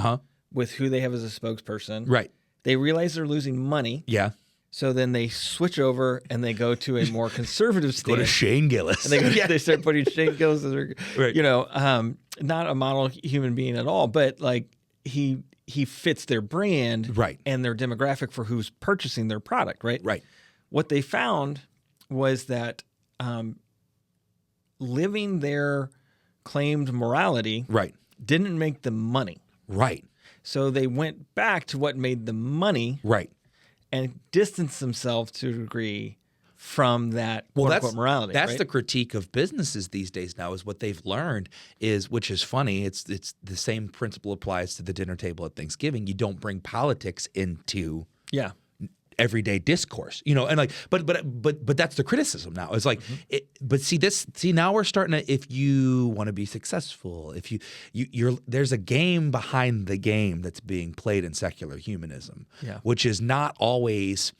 with who they have as a spokesperson. Right. They realize they're losing money. Yeah. So then they switch over and they go to a more conservative stance. Go to Shane Gillis. And they start putting Shane Gillis as their, not a model human being at all, but like he fits their brand and their demographic for who's purchasing their product, right? Right. What they found was that living their claimed morality didn't make them money. Right. So they went back to what made them money. Right. And distance themselves to a degree from that quote-unquote morality. That's the critique of businesses these days now is what they've learned is, which is funny, it's the same principle applies to the dinner table at Thanksgiving. You don't bring politics into everyday discourse, and like, but that's the criticism now. It's like, now we're starting to, if you want to be successful, if you're there's a game behind the game that's being played in secular humanism, which is not always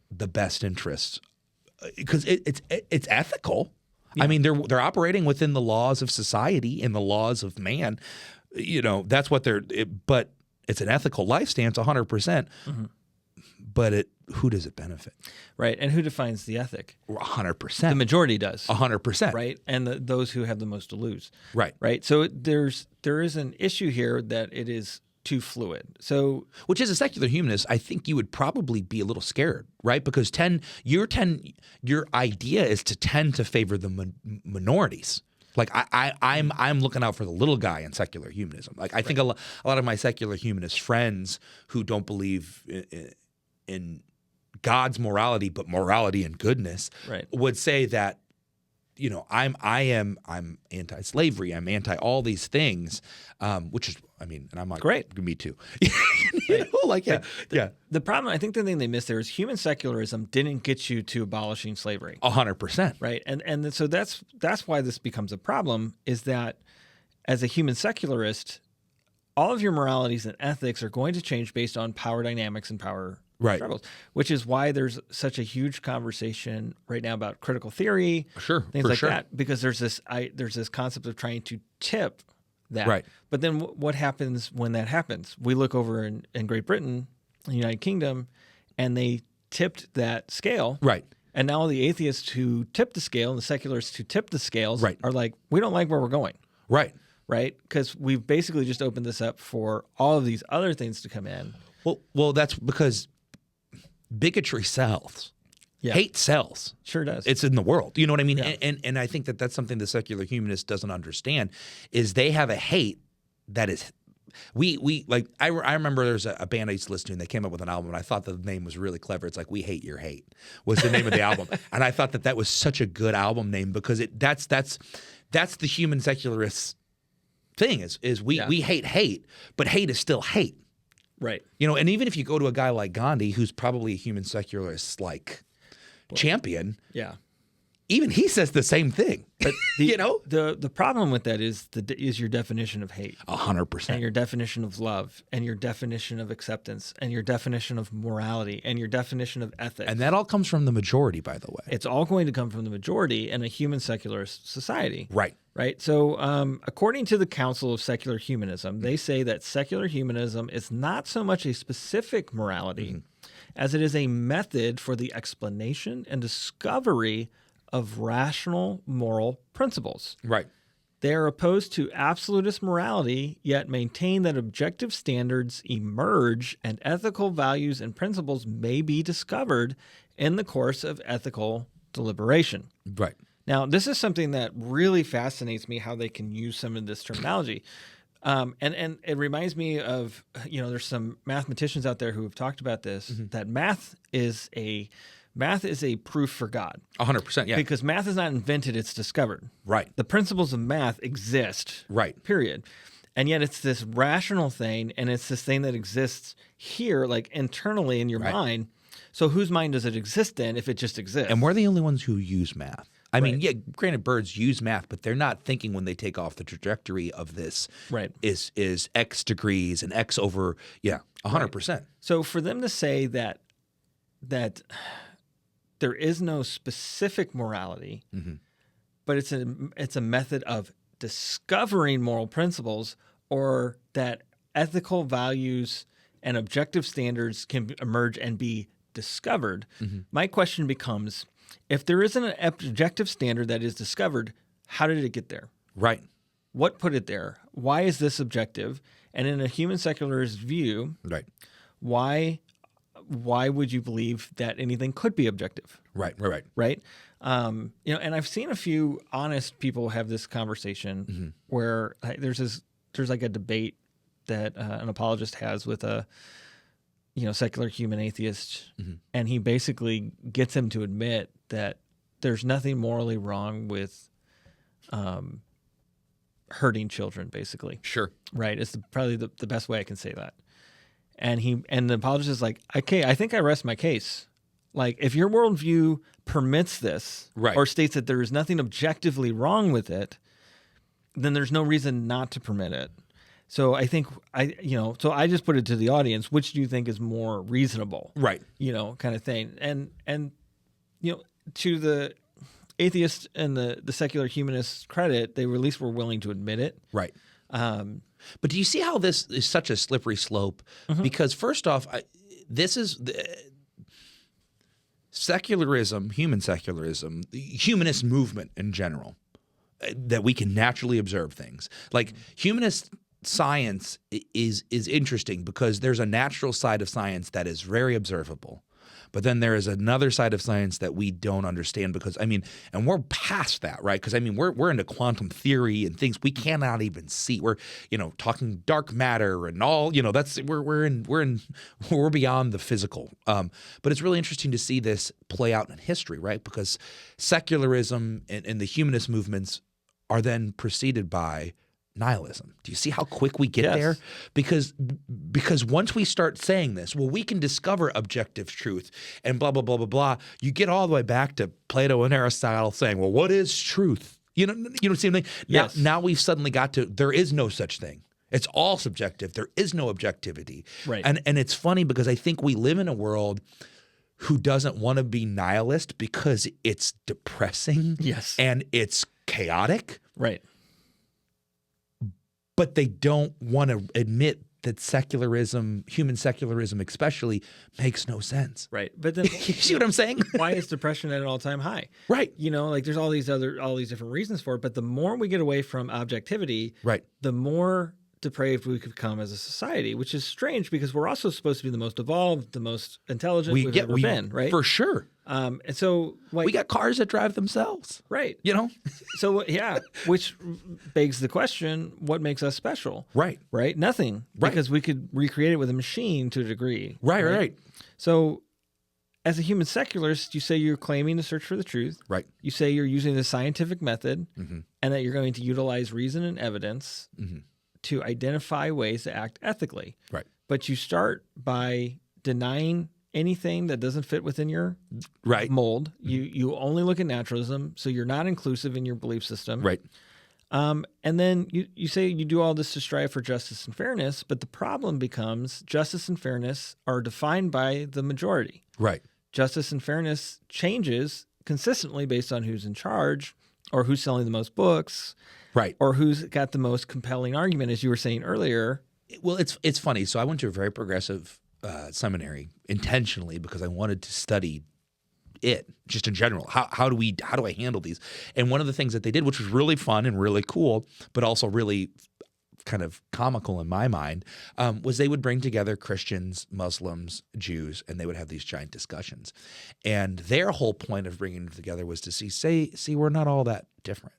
the best interest, because it's ethical. I mean, they're operating within the laws of society and the laws of man. That's what but it's an ethical life stance, 100%. But who does it benefit? Right. And who defines the ethic? 100%. The majority does. 100%. Right. And those who have the most to lose. Right. Right. So there is an issue here that it is too fluid. So, which as a secular humanist, I think you would probably be a little scared, right? Because your idea is to tend to favor the minorities. Like I'm looking out for the little guy in secular humanism. Like I think a lot of my secular humanist friends who don't believe in God's morality, but morality and goodness, would say that, I'm anti-slavery, I'm anti all these things, which is, and I'm like, great, me too. The problem, I think the thing they missed there is human secularism didn't get you to abolishing slavery. 100%. Right. And so that's why this becomes a problem, is that as a human secularist, all of your moralities and ethics are going to change based on power dynamics and power struggles, which is why there's such a huge conversation right now about critical theory, things like that, because there's this concept of trying to tip that. Right. But then what happens when that happens? We look over in Great Britain, the United Kingdom, and they tipped that scale. Right. And now the atheists who tip the scale and the secularists who tip the scales are like, we don't like where we're going. Right. Right? Because we've basically just opened this up for all of these other things to come in. Well, that's because bigotry sells. Yeah. Hate sells. Sure does. It's in the world. You know what I mean? Yeah. And I think that's something the secular humanist doesn't understand, is they have a hate that is we like I remember there's a band I used to listen to, and they came up with an album, and I thought the name was really clever. It's like "We Hate Your Hate" was the name of the album, and I thought that was such a good album name because that's the human secularist thing is we hate, but hate is still hate. Right. You know, and even if you go to a guy like Gandhi, who's probably a human secularist champion, Yeah. even he says the same thing. But the problem with that is your definition of hate, 100%, and your definition of love, and your definition of acceptance, and your definition of morality, and your definition of ethics. And that all comes from the majority, by the way. It's all going to come from the majority in a human secularist society. Right. Right. So according to the Council of Secular Humanism, they say that secular humanism is not so much a specific morality as it is a method for the explanation and discovery of rational moral principles. Right. They are opposed to absolutist morality, yet maintain that objective standards emerge and ethical values and principles may be discovered in the course of ethical deliberation. Right. Now, this is something that really fascinates me, how they can use some of this terminology. And it reminds me of, there's some mathematicians out there who have talked about this, that math is a proof for God. 100%, yeah. Because math is not invented, it's discovered. Right. The principles of math exist. Right. Period. And yet it's this rational thing, and it's this thing that exists here, like internally in your mind. So whose mind does it exist in if it just exists? And we're the only ones who use math. I mean, yeah, granted, birds use math, but they're not thinking when they take off the trajectory of this is X degrees and X over, 100%. Right. So for them to say that there is no specific morality, but it's a method of discovering moral principles, or that ethical values and objective standards can emerge and be discovered, my question becomes, if there isn't an objective standard that is discovered, how did it get there? Right. What put it there? Why is this objective? And in a human secularist view, why would you believe that anything could be objective? Right. And I've seen a few honest people have this conversation where there's like a debate that an apologist has with a secular human atheist, and he basically gets him to admit that there's nothing morally wrong with hurting children, basically. Sure. Right. It's probably the best way I can say that. And the apologist is like, okay, I think I rest my case. Like, if your worldview permits this, or states that there is nothing objectively wrong with it, then there's no reason not to permit it. So I think so I just put it to the audience, which do you think is more reasonable? Right. Kind of thing. And to the atheist and the secular humanists' credit, they at least were willing to admit it. Right. But do you see how this is such a slippery slope? Because first off, this is secularism, human secularism, the humanist movement in general, that we can naturally observe things. Like humanist science is interesting because there's a natural side of science that is very observable. But then there is another side of science that we don't understand because, and we're past that, right? Because, we're into quantum theory and things we cannot even see. We're, talking dark matter and all, that's we're beyond the physical. But it's really interesting to see this play out in history, right? Because secularism and the humanist movements are then preceded by nihilism. Do you see how quick we get there? Because once we start saying this, well, we can discover objective truth and blah, blah, blah, blah, blah. You get all the way back to Plato and Aristotle saying, well, what is truth? You know the same thing? Yes. Now we've suddenly got to, there is no such thing. It's all subjective. There is no objectivity. Right. And it's funny because I think we live in a world who doesn't want to be nihilist because it's depressing. Yes. And it's chaotic. Right. But they don't want to admit that secularism, human secularism especially, makes no sense. Right. But then you see what I'm saying? Why is depression at an all-time high? Right. There's all these different reasons for it. But the more we get away from objectivity, right, the more depraved we could become as a society, which is strange because we're also supposed to be the most evolved, the most intelligent we've ever been, right? For sure. And so, like, We got cars that drive themselves. right. You know? So, yeah, which begs the question, what makes us special? Right. Right? Nothing. Right. Because we could recreate it with a machine to a degree. Right. So, as a human secularist, you say you're claiming to search for the truth. Right. You say you're using the scientific method and that you're going to utilize reason and evidence to identify ways to act ethically. Right. But you start by denying anything that doesn't fit within your mold. You only look at naturalism, so you're not inclusive in your belief system. Right. And then you say you do all this to strive for justice and fairness, but the problem becomes justice and fairness are defined by the majority. Right. Justice and fairness changes consistently based on who's in charge or who's selling the most books. Right. Or who's got the most compelling argument, as you were saying earlier. Well, it's funny. So I went to a very progressive seminary intentionally because I wanted to study it just in general. How do I handle these? And one of the things that they did, which was really fun and really cool, but also really kind of comical in my mind, was they would bring together Christians, Muslims, Jews, and they would have these giant discussions. And their whole point of bringing them together was to see we're not all that different.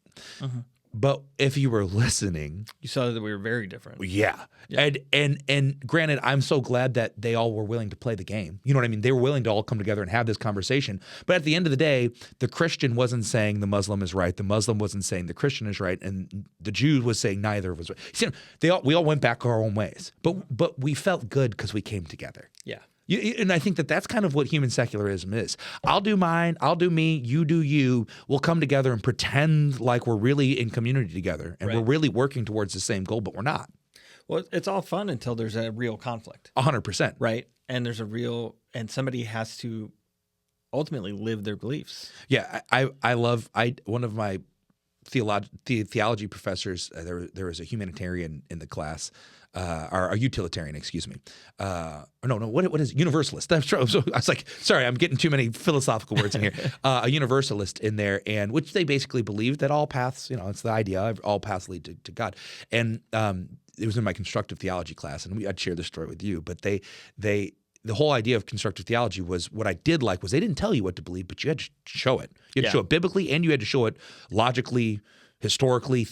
But if you were listening, you saw that we were very different. Yeah. And granted, I'm so glad that they all were willing to play the game. You know what I mean? They were willing to all come together and have this conversation. But at the end of the day, the Christian wasn't saying the Muslim is right. The Muslim wasn't saying the Christian is right. And the Jew was saying neither was right. See, we all went back our own ways. But we felt good because we came together. Yeah. And I think that's kind of what human secularism is. I'll do mine, I'll do me, you do you. We'll come together and pretend like we're really in community together and we're really working towards the same goal, but we're not. Well, it's all fun until there's a real conflict. 100%. Right? And there's and somebody has to ultimately live their beliefs. Yeah, one of my theology professors, there was a humanitarian in the class, or a utilitarian, excuse me. What is it? Universalist? That's true. So I was like, sorry, I'm getting too many philosophical words in here. A universalist in there, and which they basically believe that all paths, it's the idea, all paths lead to God. And it was in my constructive theology class, and I'd share this story with you, but the whole idea of constructive theology was, what I did like was they didn't tell you what to believe, but you had to show it. You had to show it biblically, and you had to show it logically, historically,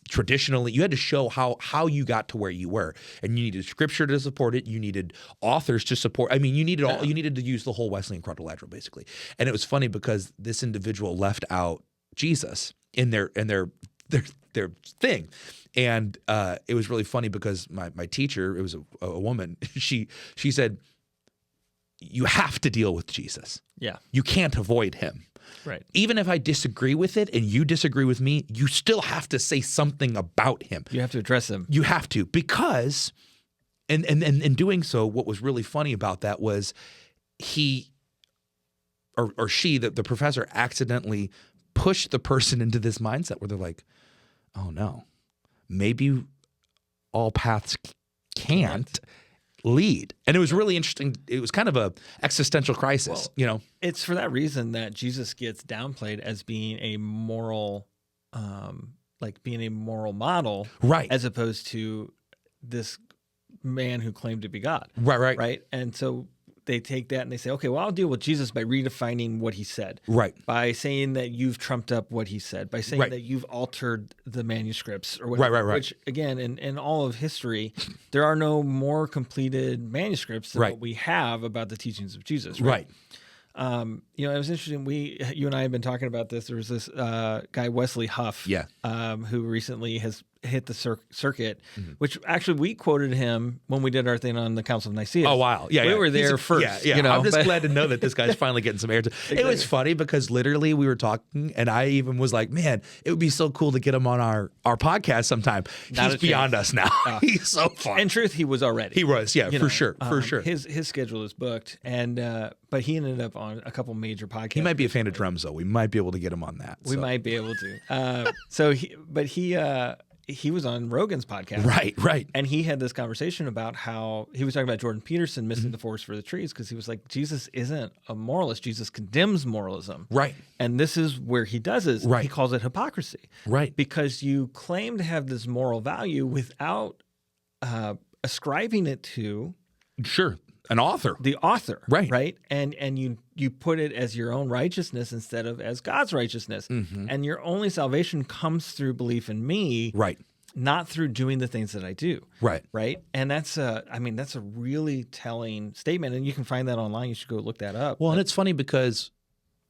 traditionally. You had to show how you got to where you were, and you needed scripture to support it. You needed authors to support. I mean, you needed you needed to use the whole Wesleyan quadrilateral basically. And it was funny because this individual left out Jesus in their thing. And it was really funny because my teacher, it was a woman, she said, you have to deal with Jesus. Yeah. You can't avoid him. Right. Even if I disagree with it and you disagree with me, you still have to say something about him. You have to address him. You have to, because, and in doing so, what was really funny about that was he or she, the professor, accidentally pushed the person into this mindset where they're like, oh no, maybe all paths can't lead. And it was really interesting. It was kind of a existential crisis, It's for that reason that Jesus gets downplayed as being a moral, model, right? As opposed to this man who claimed to be God, right. And so they take that and they say, okay, well, I'll deal with Jesus by redefining what he said, right? By saying that you've trumped up what he said, by saying that you've altered the manuscripts, or whatever. Right. Which, again, in all of history, there are no more completed manuscripts than what we have about the teachings of Jesus, right? It was interesting. You and I have been talking about this. There was this guy, Wesley Huff, who recently has hit the circuit, which actually we quoted him when we did our thing on the Council of Nicaea. Oh, wow. Yeah, we were there first. Yeah. I'm just glad to know that this guy's finally getting some airtime. Exactly. It was funny because literally we were talking and I even was like, man, it would be so cool to get him on our podcast sometime. He's beyond us now. He's so fun. In truth, he was already. He was, for sure. His schedule is booked, and but he ended up on a couple major podcasts. He might be a fan of drums, though. We might be able to get him on that. We might be able to. He was on Rogan's podcast. Right. And he had this conversation about how he was talking about Jordan Peterson missing the forest for the trees, because he was like, Jesus isn't a moralist. Jesus condemns moralism. Right. And this is where he does it. Right. He calls it hypocrisy. Right. Because you claim to have this moral value without ascribing it to an author. The author, Right. right? And you put it as your own righteousness instead of as God's righteousness. And your only salvation comes through belief in me, Right. not through doing the things that I do. Right. Right. And that's a really telling statement. And you can find that online. You should go look that up. Well, and it's funny because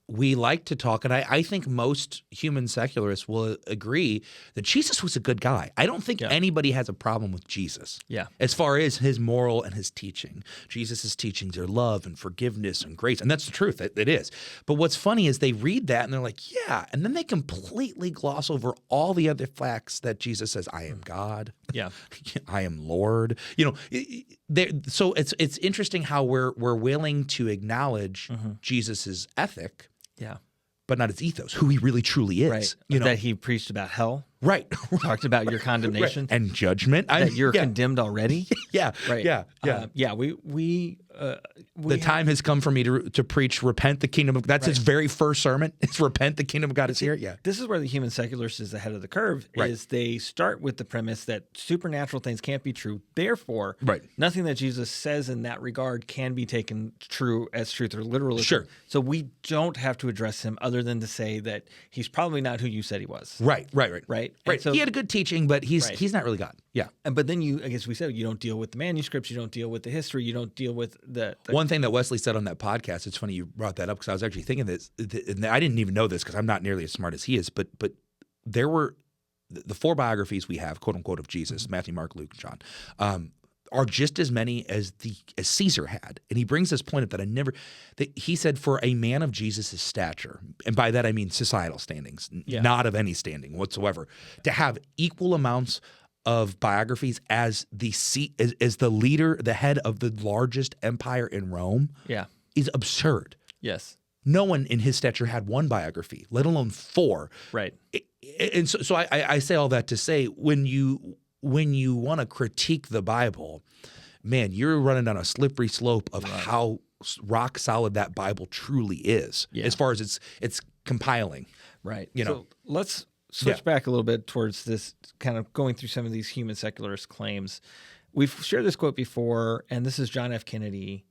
we like to talk, and I think most human secularists will agree that Jesus was a good guy. I don't think anybody has a problem with Jesus. Yeah. As far as his moral and his teaching. Jesus' teachings are love and forgiveness and grace. And that's the truth. It is. But what's funny is they read that and they're like, yeah. And then they completely gloss over all the other facts that Jesus says, I am God. Yeah. I am Lord. So it's interesting how we're willing to acknowledge Jesus's ethic. Yeah. But not his ethos, who he really truly is. Right. You know? That he preached about hell. Right. Talked about your condemnation. Right. And judgment. That you're condemned already. Yeah. Right. Yeah. We the time has come for me to preach, repent the kingdom of God. That's his very first sermon. It's repent, the kingdom of God is here. Yeah. This is where the human secularist is ahead of the curve, is they start with the premise that supernatural things can't be true. Therefore, nothing that Jesus says in that regard can be taken true as truth or literalism. Sure. So we don't have to address him other than to say that he's probably not who you said he was. Right. So, he had a good teaching, but he's not really God. Yeah. But then I guess we said, you don't deal with the manuscripts, you don't deal with the history, you don't deal with the One thing that Wesley said on that podcast, it's funny you brought that up because I was actually thinking this, and I didn't even know this because I'm not nearly as smart as he is, but there were the 4 biographies we have, quote unquote, of Jesus, Matthew, Mark, Luke, and John, are just as many as Caesar had. And he brings this point up that he said for a man of Jesus' stature, and by that I mean societal standings, not of any standing whatsoever, to have equal amounts of biographies as the leader, the head of the largest empire in Rome, is absurd. Yes. No one in his stature had 1 biography, let alone 4. Right. And so I say all that to say, when you want to critique the Bible, man, you're running down a slippery slope of how rock solid that Bible truly is, as far as it's compiling. Right. You know. So let's switch back a little bit towards this, kind of going through some of these human secularist claims. We've shared this quote before, and this is John F. Kennedy,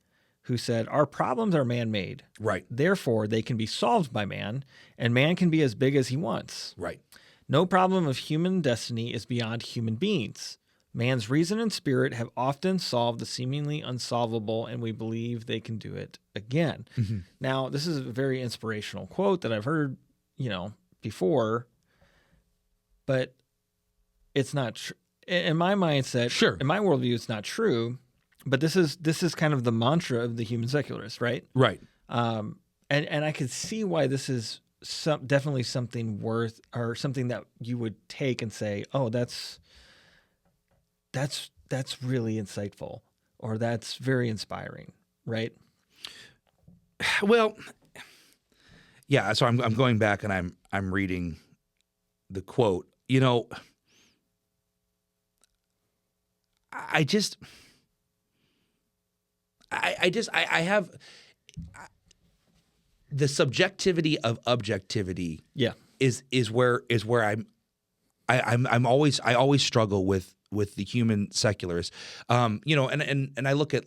who said, "Our problems are man-made. Right. Therefore, they can be solved by man, and man can be as big as he wants. Right. No problem of human destiny is beyond human beings. Man's reason and spirit have often solved the seemingly unsolvable, and we believe they can do it again." Mm-hmm. Now, this is a very inspirational quote that I've heard, before, but it's not true. In my mindset, in my worldview, it's not true. But this is kind of the mantra of the human secularist, right? Right. And I could see why this is definitely something worth, or something that you would take and say, oh, that's really insightful, or that's very inspiring, right? Well, yeah. So I'm going back and I'm reading the quote. I have the subjectivity of objectivity. Yeah, is where I always struggle with the human secularist. And I look at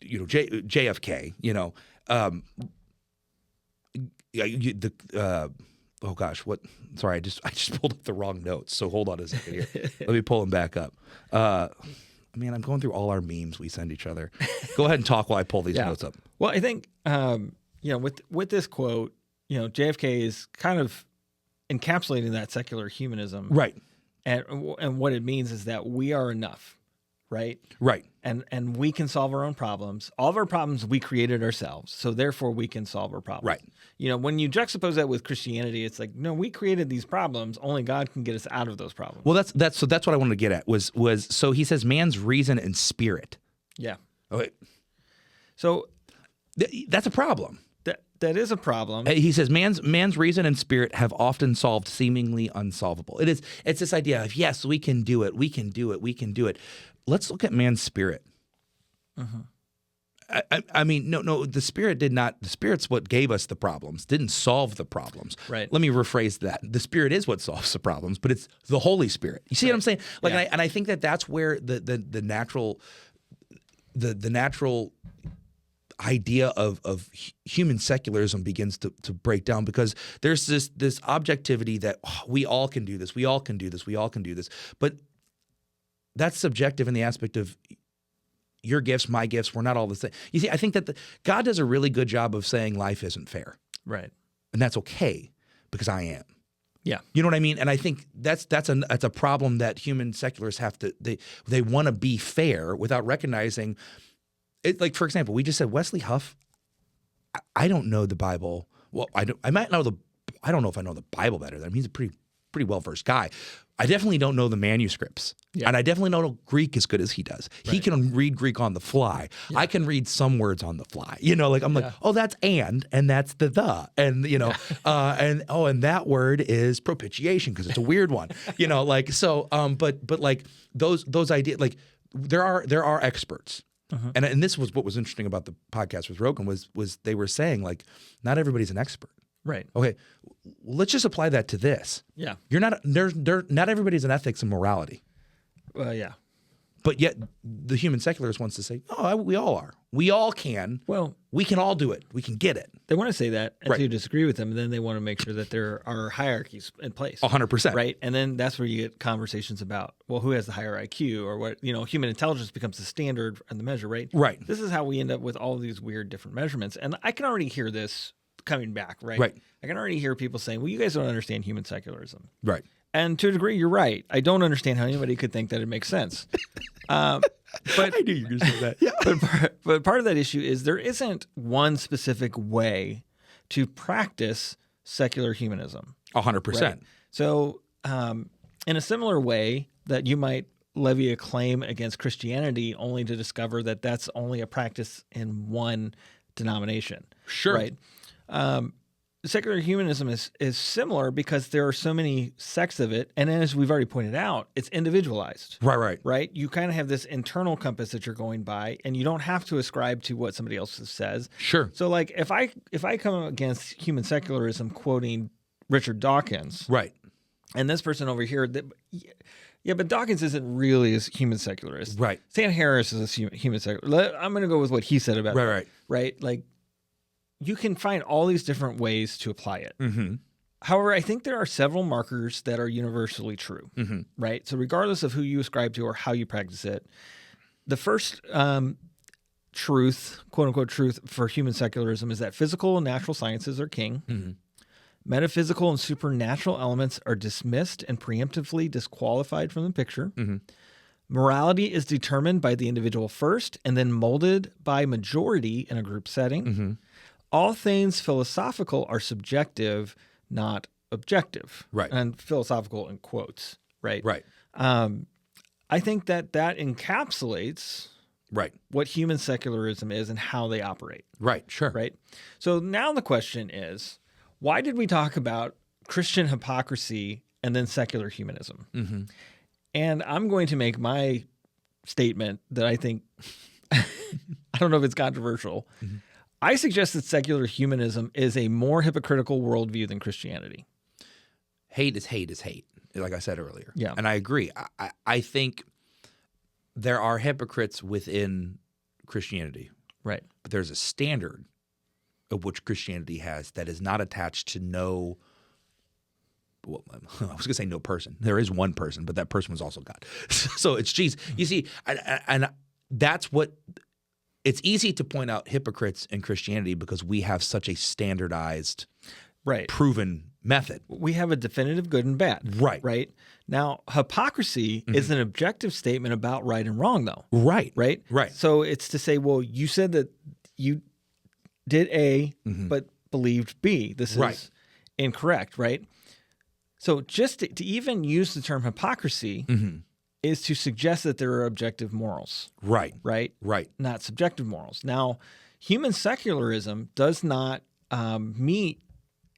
JFK. Oh gosh, what? Sorry, I just pulled up the wrong notes. So hold on a second here. Let me pull them back up. Man, I'm going through all our memes we send each other. Go ahead and talk while I pull these notes up. Well, I think with this quote, JFK is kind of encapsulating that secular humanism, right? And what it means is that we are enough, right? Right. And we can solve our own problems. All of our problems we created ourselves, so therefore we can solve our problems. Right. When you juxtapose that with Christianity, it's like, no, we created these problems. Only God can get us out of those problems. Well, that's what I wanted to get at was so he says man's reason and spirit. Yeah. Okay. So that's a problem. That is a problem. He says man's reason and spirit have often solved seemingly unsolvable. It's this idea of, yes, we can do it. We can do it. We can do it. Let's look at man's spirit. I mean, no, the spirit did not. The spirit's what gave us the problems, didn't solve the problems. Right. Let me rephrase that. The spirit is what solves the problems, but it's the Holy Spirit. You see what I'm saying? And I think that's where the natural, the natural idea of human secularism begins to break down, because there's this objectivity that we all can do this, we all can do this, we all can do this. But that's subjective in the aspect of your gifts, my gifts, we're not all the same. You see, I think that God does a really good job of saying life isn't fair. Right. And that's okay, because I am. Yeah. You know what I mean? And I think that's a problem that human secularists have to, they want to be fair without recognizing it. Like, for example, we just said Wesley Huff, I don't know the Bible. Well, I don't know if I know the Bible better than him. He's a pretty well-versed guy. I definitely don't know the manuscripts. Yeah. And I definitely don't know Greek as good as he does. Right. He can read Greek on the fly. Yeah. I can read some words on the fly. You know, like I'm like, oh, that's and that's the. And, you know, and that word is propitiation because it's a weird one. You know, like, so, but like those ideas, like there are experts. Uh-huh. And this was what was interesting about the podcast with Rogan was they were saying, like, not everybody's an expert. Right. Okay. Let's just apply that to this. Yeah. You're not not everybody's in ethics and morality. Yeah. But yet the human secularist wants to say, oh, we all are. We all can. Well, we can all do it. We can get it. They want to say that until Right. you disagree with them, and then they want to make sure that there are hierarchies in place. 100%. Right. And then that's where you get conversations about, well, who has the higher IQ, or what, you know, human intelligence becomes the standard and the measure, right? Right. This is how we end up with all these weird different measurements. And I can already hear this coming back, right? Right. I can already hear people saying, well, you guys don't understand human secularism. Right. And to a degree, you're right. I don't understand how anybody could think that it makes sense. But I knew you were going to say that. Yeah. But part of that issue is there isn't one specific way to practice secular humanism. 100%. Right? So in a similar way that you might levy a claim against Christianity only to discover that that's only a practice in one denomination. Sure. Right. Secular humanism is similar because there are so many sects of it. And then, as we've already pointed out, it's individualized. Right. Right? You kind of have this internal compass that you're going by, and you don't have to ascribe to what somebody else says. Sure. So, like, if I come against human secularism quoting Richard Dawkins, Right. and this person over here, yeah, but Dawkins isn't really a human secularist. Right. Sam Harris is a human secularist. I'm going to go with what he said about it. Right? Like, you can find all these different ways to apply it. Mm-hmm. However, I think there are several markers that are universally true, mm-hmm. right? So regardless of who you ascribe to or how you practice it, the first truth, quote-unquote truth, for human secularism is that physical and natural sciences are king. Mm-hmm. Metaphysical and supernatural elements are dismissed and preemptively disqualified from the picture. Mm-hmm. Morality is determined by the individual first and then molded by majority in a group setting. Mm-hmm. All things philosophical are subjective, not objective. Right. And philosophical in quotes, right? Right. I think that encapsulates Right. what human secularism is and how they operate. Right. Sure. Right. So now the question is, why did we talk about Christian hypocrisy and then secular humanism? Mm-hmm. And I'm going to make my statement that I think, I don't know if it's controversial. Mm-hmm. I suggest that secular humanism is a more hypocritical worldview than Christianity. Hate is hate is hate, like I said earlier. Yeah. And I agree. I think there are hypocrites within Christianity. Right. But there's a standard of which Christianity has that is not attached to no, well, I was going to say no person. There is one person, but that person was also God. So it's Jesus. You see, and that's what, it's easy to point out hypocrites in Christianity because we have such a standardized, right, proven method. We have a definitive good and bad. Right. Right. Now, hypocrisy mm-hmm. is an objective statement about right and wrong, though. Right. Right. Right. So it's to say, well, you said that you did A, mm-hmm. but believed B. This is incorrect, right? So just to even use the term hypocrisy mm-hmm. is to suggest that there are objective morals. Right. Right? Right. Not subjective morals. Now, human secularism does not meet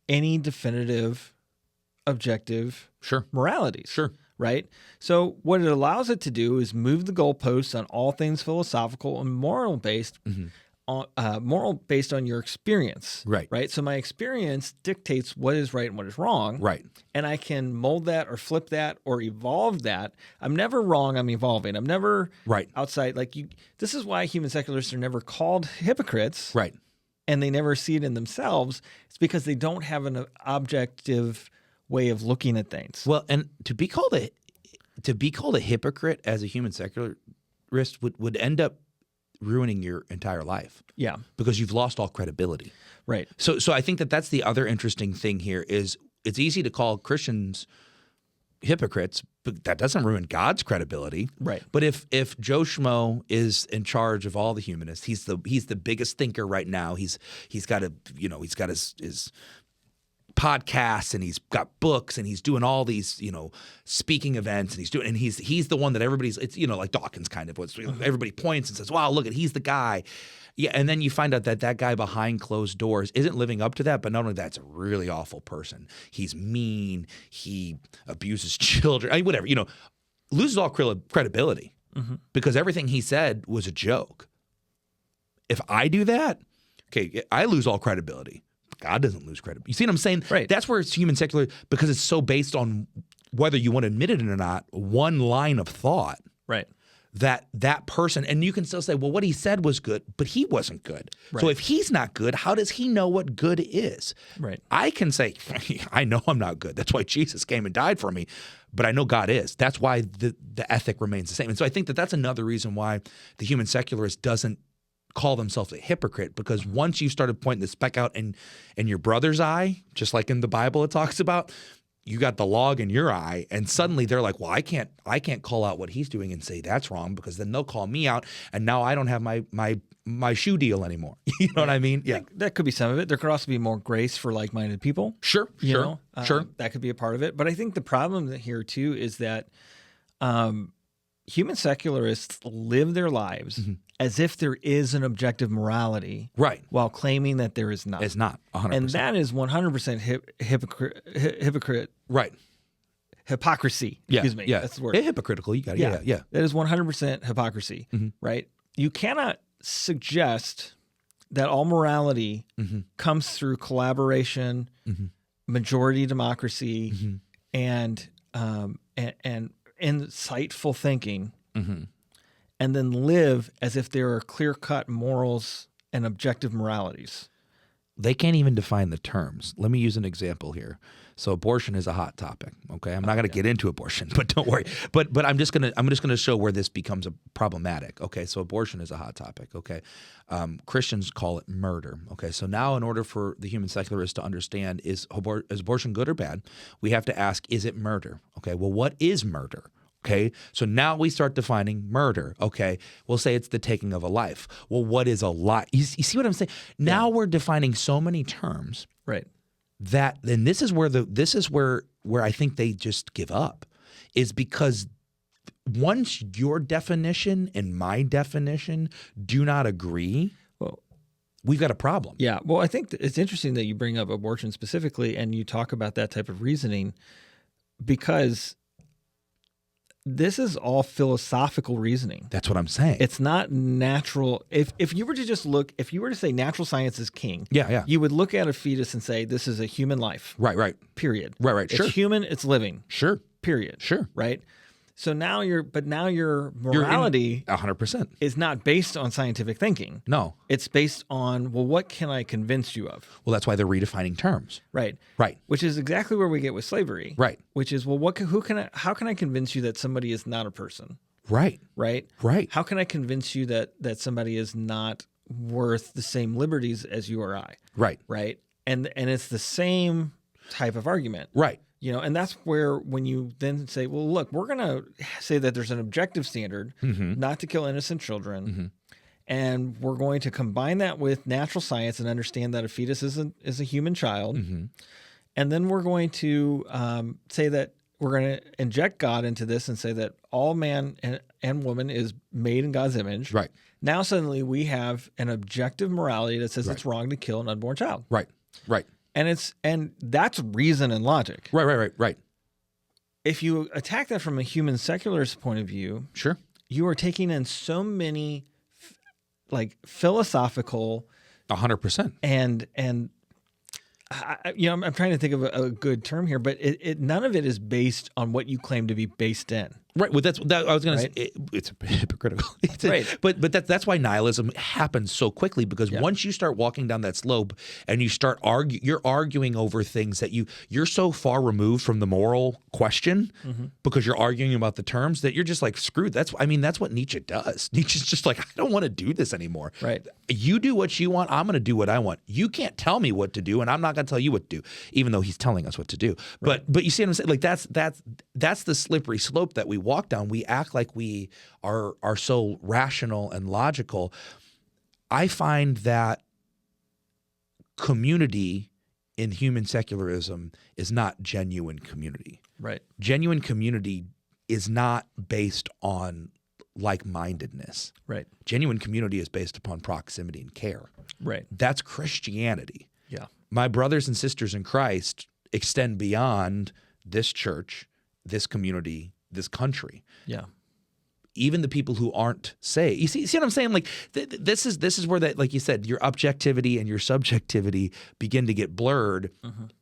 any definitive objective moralities. Sure. Right? So what it allows it to do is move the goalposts on all things philosophical and moral based mm-hmm. moral based on your experience. Right. Right. So my experience dictates what is right and what is wrong. Right. And I can mold that or flip that or evolve that. I'm never wrong. I'm evolving. I'm never Right. outside. Like this is why human secularists are never called hypocrites. Right. And they never see it in themselves. It's because they don't have an objective way of looking at things. Well, and to be called a hypocrite as a human secularist would end up ruining your entire life. Yeah. Because you've lost all credibility. Right. So I think that's the other interesting thing here is it's easy to call Christians hypocrites, but that doesn't ruin God's credibility. Right. But if Joe Schmo is in charge of all the humanists, he's the biggest thinker right now. He's got his podcasts and he's got books and he's doing all these speaking events and he's the one that everybody's like Dawkins kind of was everybody points and says, wow, look at he's the guy. Yeah, and then you find out that guy behind closed doors isn't living up to that, but not only that, it's a really awful person. He's mean, he abuses children, whatever, loses all credibility because everything he said was a joke. If I do that, okay, I lose all credibility. God doesn't lose credibility. You see what I'm saying? Right. That's where it's human secular, because it's so based on whether you want to admit it or not, one line of thought. Right. That person, and you can still say, well, what he said was good, but he wasn't good. Right. So if he's not good, how does he know what good is? Right. I can say, I know I'm not good. That's why Jesus came and died for me, but I know God is. That's why the ethic remains the same. And so I think that's another reason why the human secularist doesn't call themselves a hypocrite, because once you started pointing the speck out in your brother's eye, just like in the Bible it talks about, you got the log in your eye, and suddenly they're like, well, I can't call out what he's doing and say that's wrong, because then they'll call me out, and now I don't have my shoe deal anymore. You know what I mean? Yeah. That could be some of it. There could also be more grace for like-minded people. Sure. Sure. That could be a part of it. But I think the problem here too is that human secularists live their lives as if there is an objective morality, right, while claiming that there is not. It's not 100%. And that is 100% hypocrite. Right. Hypocrisy. Yeah. Excuse me. Yeah. That's the word. Hypocritical. You got it. Yeah. That is 100% hypocrisy, right? You cannot suggest that all morality comes through collaboration, majority democracy, and insightful thinking, and then live as if there are clear-cut morals and objective moralities. They can't even define the terms. Let me use an example here. So abortion is a hot topic. Okay, I'm not going to get into abortion, but don't worry. But I'm just gonna show where this becomes problematic. Okay, so abortion is a hot topic. Okay, Christians call it murder. Okay, so now in order for the human secularist to understand is abortion good or bad, we have to ask, is it murder? Okay, well, what is murder? Okay, so now we start defining murder. Okay, we'll say it's the taking of a life. Well, what is a life? You see what I'm saying? Now we're defining so many terms, right? That then this is where I think they just give up, is because once your definition and my definition do not agree, well, we've got a problem. Yeah. Well, I think it's interesting that you bring up abortion specifically and you talk about that type of reasoning, because this is all philosophical reasoning. That's what I'm saying. It's not natural. If you were to just look, if you were to say natural science is king, you would look at a fetus and say, this is a human life. Right. Period. Right. It's human, it's living. Sure. Period. Sure. Right. So now your morality 100% is not based on scientific thinking. No. It's based on, well, what can I convince you of? Well, that's why they're redefining terms. Right. Right. Which is exactly where we get with slavery. Right. Which is, well, how can I convince you that somebody is not a person? Right. Right. Right. How can I convince you that somebody is not worth the same liberties as you or I? Right. Right. And it's the same type of argument. Right. And that's where when you then say, well, look, we're going to say that there's an objective standard not to kill innocent children. And we're going to combine that with natural science and understand that a fetus is a human child. And then we're going to say that we're going to inject God into this and say that all man and woman is made in God's image. Right. Now suddenly we have an objective morality that says it's wrong to kill an unborn child. Right. Right. And that's reason and logic. Right. If you attack that from a human secularist point of view, sure, you are taking in so many like philosophical 100%. and I'm trying to think of a good term here, but none of it is based on what you claim to be based in. Right. Well, I was going Right? to say it's hypocritical. Right. But that's why nihilism happens so quickly, because once you start walking down that slope and you start you're arguing over things that you're so far removed from the moral question because you're arguing about the terms that you're just like screwed. That's what Nietzsche does. Nietzsche's just like, I don't want to do this anymore. Right. You do what you want. I'm going to do what I want. You can't tell me what to do, and I'm not going to tell you what to do, even though he's telling us what to do. Right. But you see what I'm saying? Like that's the slippery slope that we walk down. We act like we are so rational and logical. I find that community in human secularism is not genuine community. Right. Genuine community is not based on like-mindedness. Right. Genuine community is based upon proximity and care. Right. That's Christianity. Yeah. My brothers and sisters in Christ extend beyond this church, this community, this country. Yeah. Even the people who aren't saved. You see what I'm saying? Like this is where that, like you said, your objectivity and your subjectivity begin to get blurred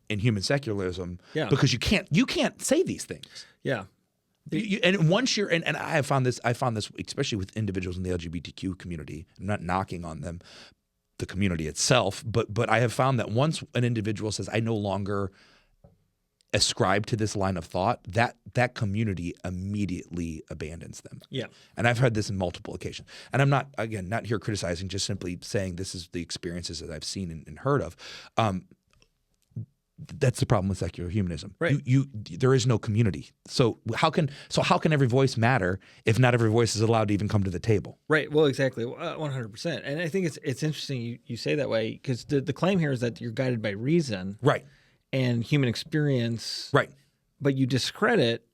in human secularism. Yeah. Because you can't say these things. Yeah. And once you're and I have found this especially with individuals in the LGBTQ community. I'm not knocking on them, the community itself, but I have found that once an individual says, I no longer ascribe to this line of thought, that community immediately abandons them. Yeah. And I've heard this in multiple occasions. And I'm not here criticizing, just simply saying this is the experiences that I've seen and heard of. That's the problem with secular humanism. Right. There is no community. So how can every voice matter if not every voice is allowed to even come to the table? Right. Well, exactly. 100%. And I think it's interesting you say that way, because the claim here is that you're guided by reason. Right. And human experience. Right. But you discredit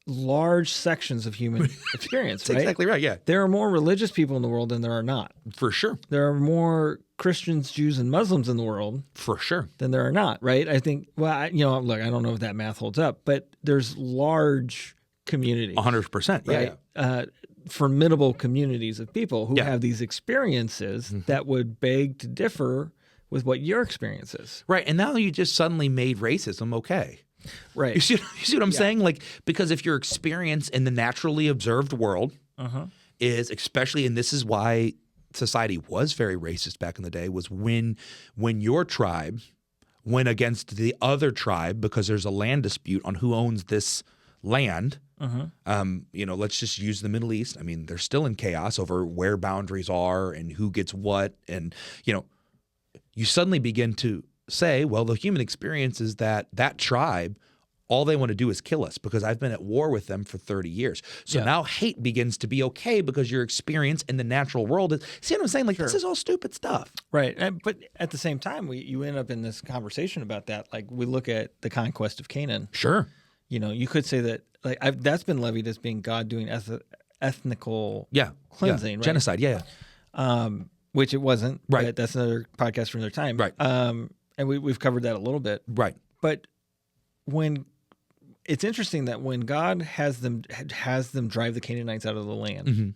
large sections of human experience, That's right? exactly right, yeah. There are more religious people in the world than there are not. For sure. There are more Christians, Jews, and Muslims in the world. For sure. Than there are not, right? I think, look, I don't know if that math holds up, but there's large communities. 100%, yeah. Right? Formidable communities of people who have these experiences that would beg to differ with what your experience is. Right. And now you just suddenly made racism okay. Right. You see what I'm saying? Like, because if your experience in the naturally observed world is, especially, and this is why society was very racist back in the day, was when your tribe went against the other tribe because there's a land dispute on who owns this land. Let's just use the Middle East. I mean, they're still in chaos over where boundaries are and who gets what. And, you suddenly begin to say, well, the human experience is that tribe, all they want to do is kill us because I've been at war with them for 30 years. So now hate begins to be okay because your experience in the natural world is, see what I'm saying? Like, this is all stupid stuff. Right. But at the same time, you end up in this conversation about that. Like, we look at the conquest of Canaan. Sure. You could say that, like, that's been levied as being God doing ethnical cleansing, right? Genocide, which it wasn't. Right. But that's another podcast for another time. Right. And we've covered that a little bit. Right. But it's interesting that when God has them drive the Canaanites out of the land,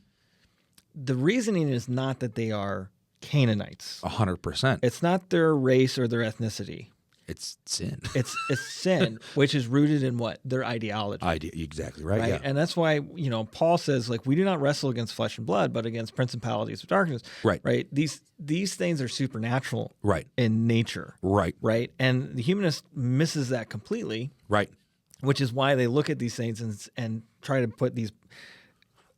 the reasoning is not that they are Canaanites. 100%. It's not their race or their ethnicity. It's sin. It's sin, which is rooted in what? Their ideology. Exactly right. Yeah. And that's why, Paul says, like, we do not wrestle against flesh and blood, but against principalities of darkness. Right. Right. These things are supernatural. Right. In nature. Right. Right. And the humanist misses that completely. Right. Which is why they look at these things and try to put these.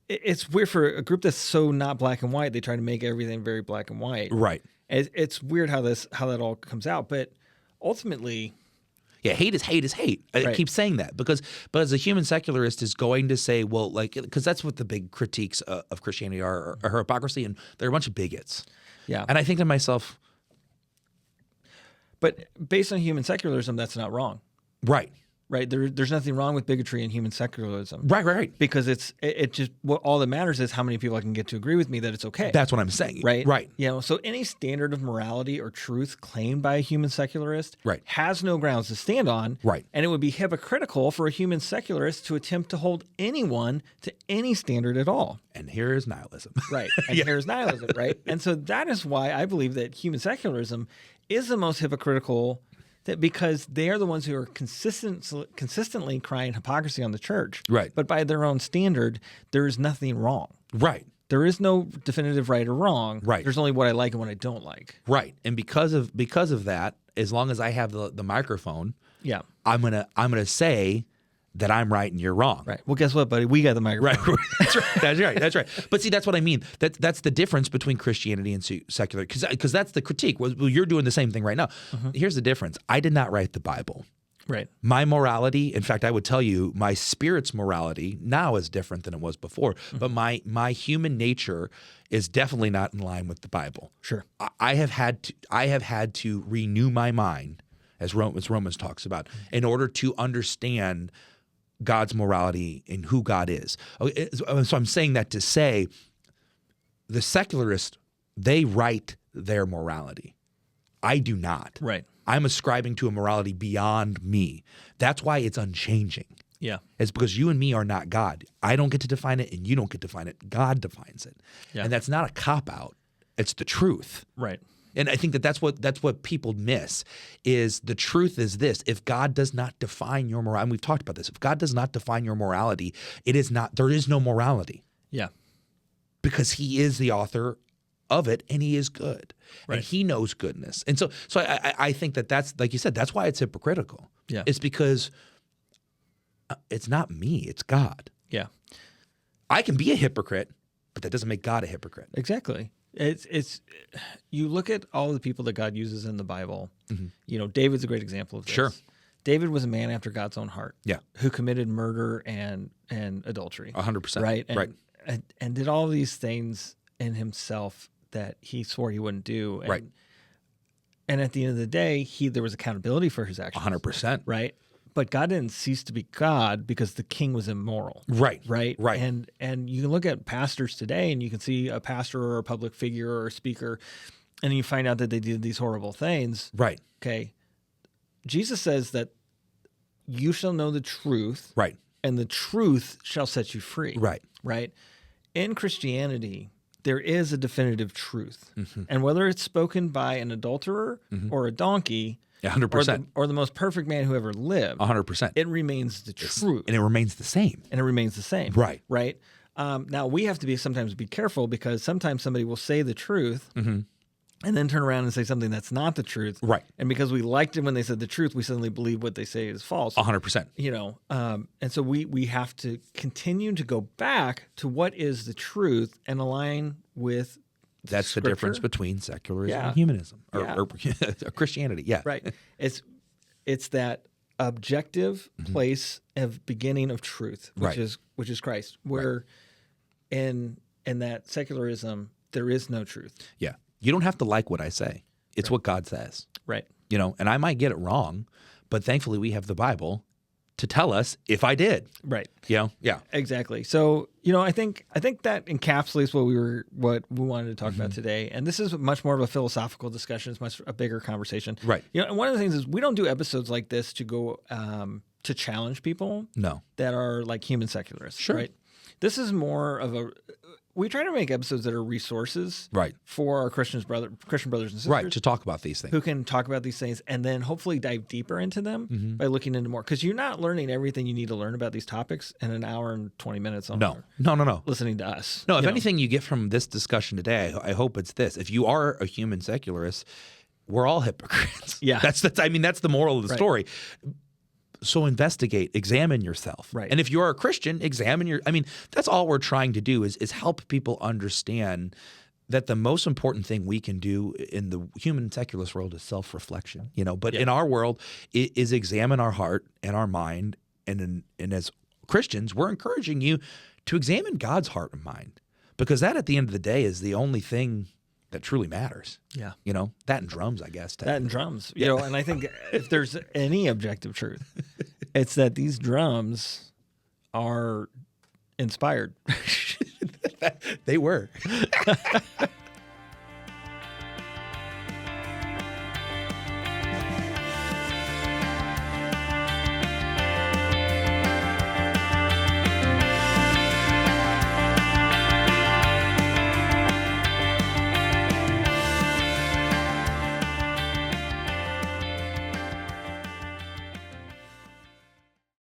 It's weird for a group that's so not black and white. They try to make everything very black and white. Right. It's weird how that all comes out, but ultimately, hate is hate is hate. I keep saying that but as a human secularist is going to say, well, like, because that's what the big critiques of Christianity are hypocrisy, and they're a bunch of bigots. Yeah. And I think to myself, but based on human secularism, that's not wrong. Right. right? There's nothing wrong with bigotry and human secularism. Right. Because it just all that matters is how many people I can get to agree with me that it's okay. That's what I'm saying. Right. So any standard of morality or truth claimed by a human secularist has no grounds to stand on. Right. And it would be hypocritical for a human secularist to attempt to hold anyone to any standard at all. And here is nihilism. Right. And here's nihilism, right? And so that is why I believe that human secularism is the most hypocritical, that because they are the ones who are consistently crying hypocrisy on the church. Right. But by their own standard, there is nothing wrong. Right. There is no definitive right or wrong. Right. There's only what I like and what I don't like. Right. And because of that, as long as I have the microphone, I'm gonna say that I'm right and you're wrong. Right. Well, guess what, buddy? We got the microphone. Right. That's right. But see, that's what I mean. That's the difference between Christianity and secular, because that's the critique. Well, you're doing the same thing right now. Here's the difference. I did not write the Bible. Right. My morality, in fact, I would tell you, my spirit's morality now is different than it was before. But my human nature is definitely not in line with the Bible. Sure. I have had to renew my mind, as Romans talks about, in order to understand God's morality and who God is. So I'm saying that to say the secularists, they write their morality. I do not. Right. I'm ascribing to a morality beyond me. That's why it's unchanging. Yeah. It's because you and me are not God. I don't get to define it and you don't get to define it. God defines it. Yeah. And that's not a cop-out. It's the truth. Right. And I think that's what people miss is the truth is this. If God does not define your morality, and we've talked about this, if God does not define your morality, there is no morality. Yeah. Because he is the author of it and he is good. Right. And he knows goodness. And so I think that's, like you said, that's why it's hypocritical. Yeah. It's because it's not me, it's God. Yeah. I can be a hypocrite, but that doesn't make God a hypocrite. Exactly. It's you look at all the people that God uses in the Bible. David's a great example of this. Sure. David was a man after God's own heart. Yeah. Who committed murder and adultery. 100%. Right. Right. And did all these things in himself that he swore he wouldn't do. And, right. And at the end of the day, there was accountability for his actions. 100%. Right. But God didn't cease to be God because the king was immoral. Right. Right. Right. And you can look at pastors today and you can see a pastor or a public figure or a speaker and you find out that they did these horrible things. Right. Okay. Jesus says that you shall know the truth. Right. And the truth shall set you free. Right. Right. In Christianity, there is a definitive truth. And whether it's spoken by an adulterer or a donkey, 100%. Or the most perfect man who ever lived, 100%. it remains the truth. And it remains the same. Right. Right. Now, we have to sometimes be careful because sometimes somebody will say the truth and then turn around and say something that's not the truth. Right. And because we liked it when they said the truth, we suddenly believe what they say is false. 100%. And so we have to continue to go back to what is the truth and align with That's Scripture. The difference between secularism and humanism or Christianity. Yeah. Right. It's that objective place of beginning of truth, which is Christ. Where in that secularism there is no truth. Yeah. You don't have to like what I say. It's what God says. Right. And I might get it wrong, but thankfully we have the Bible to tell us if I did. Right. Yeah. Exactly. So, I think that encapsulates what we wanted to talk about today. And this is much more of a philosophical discussion. It's much a bigger conversation. Right. And one of the things is we don't do episodes like this to go to challenge people that are like human secularists. Sure. Right. This is more of we try to make episodes that are resources for our Christian brothers and sisters. Right, to talk about these things. Who can talk about these things and then hopefully dive deeper into them by looking into more. Because you're not learning everything you need to learn about these topics in an hour and 20 minutes on No. listening to us. No, if anything you get from this discussion today, I hope it's this. If you are a human secularist, we're all hypocrites. Yeah. That's the moral of the story. So investigate, examine yourself. Right. And if you are a Christian, that's all we're trying to do is help people understand that the most important thing we can do in the human secularist world is self-reflection, but in our world it is examine our heart and our mind. And as Christians, we're encouraging you to examine God's heart and mind, because that at the end of the day is the only thing that truly matters. Yeah. That and drums, I guess. That and drums. And I think if there's any objective truth, It's that these drums are inspired. They were.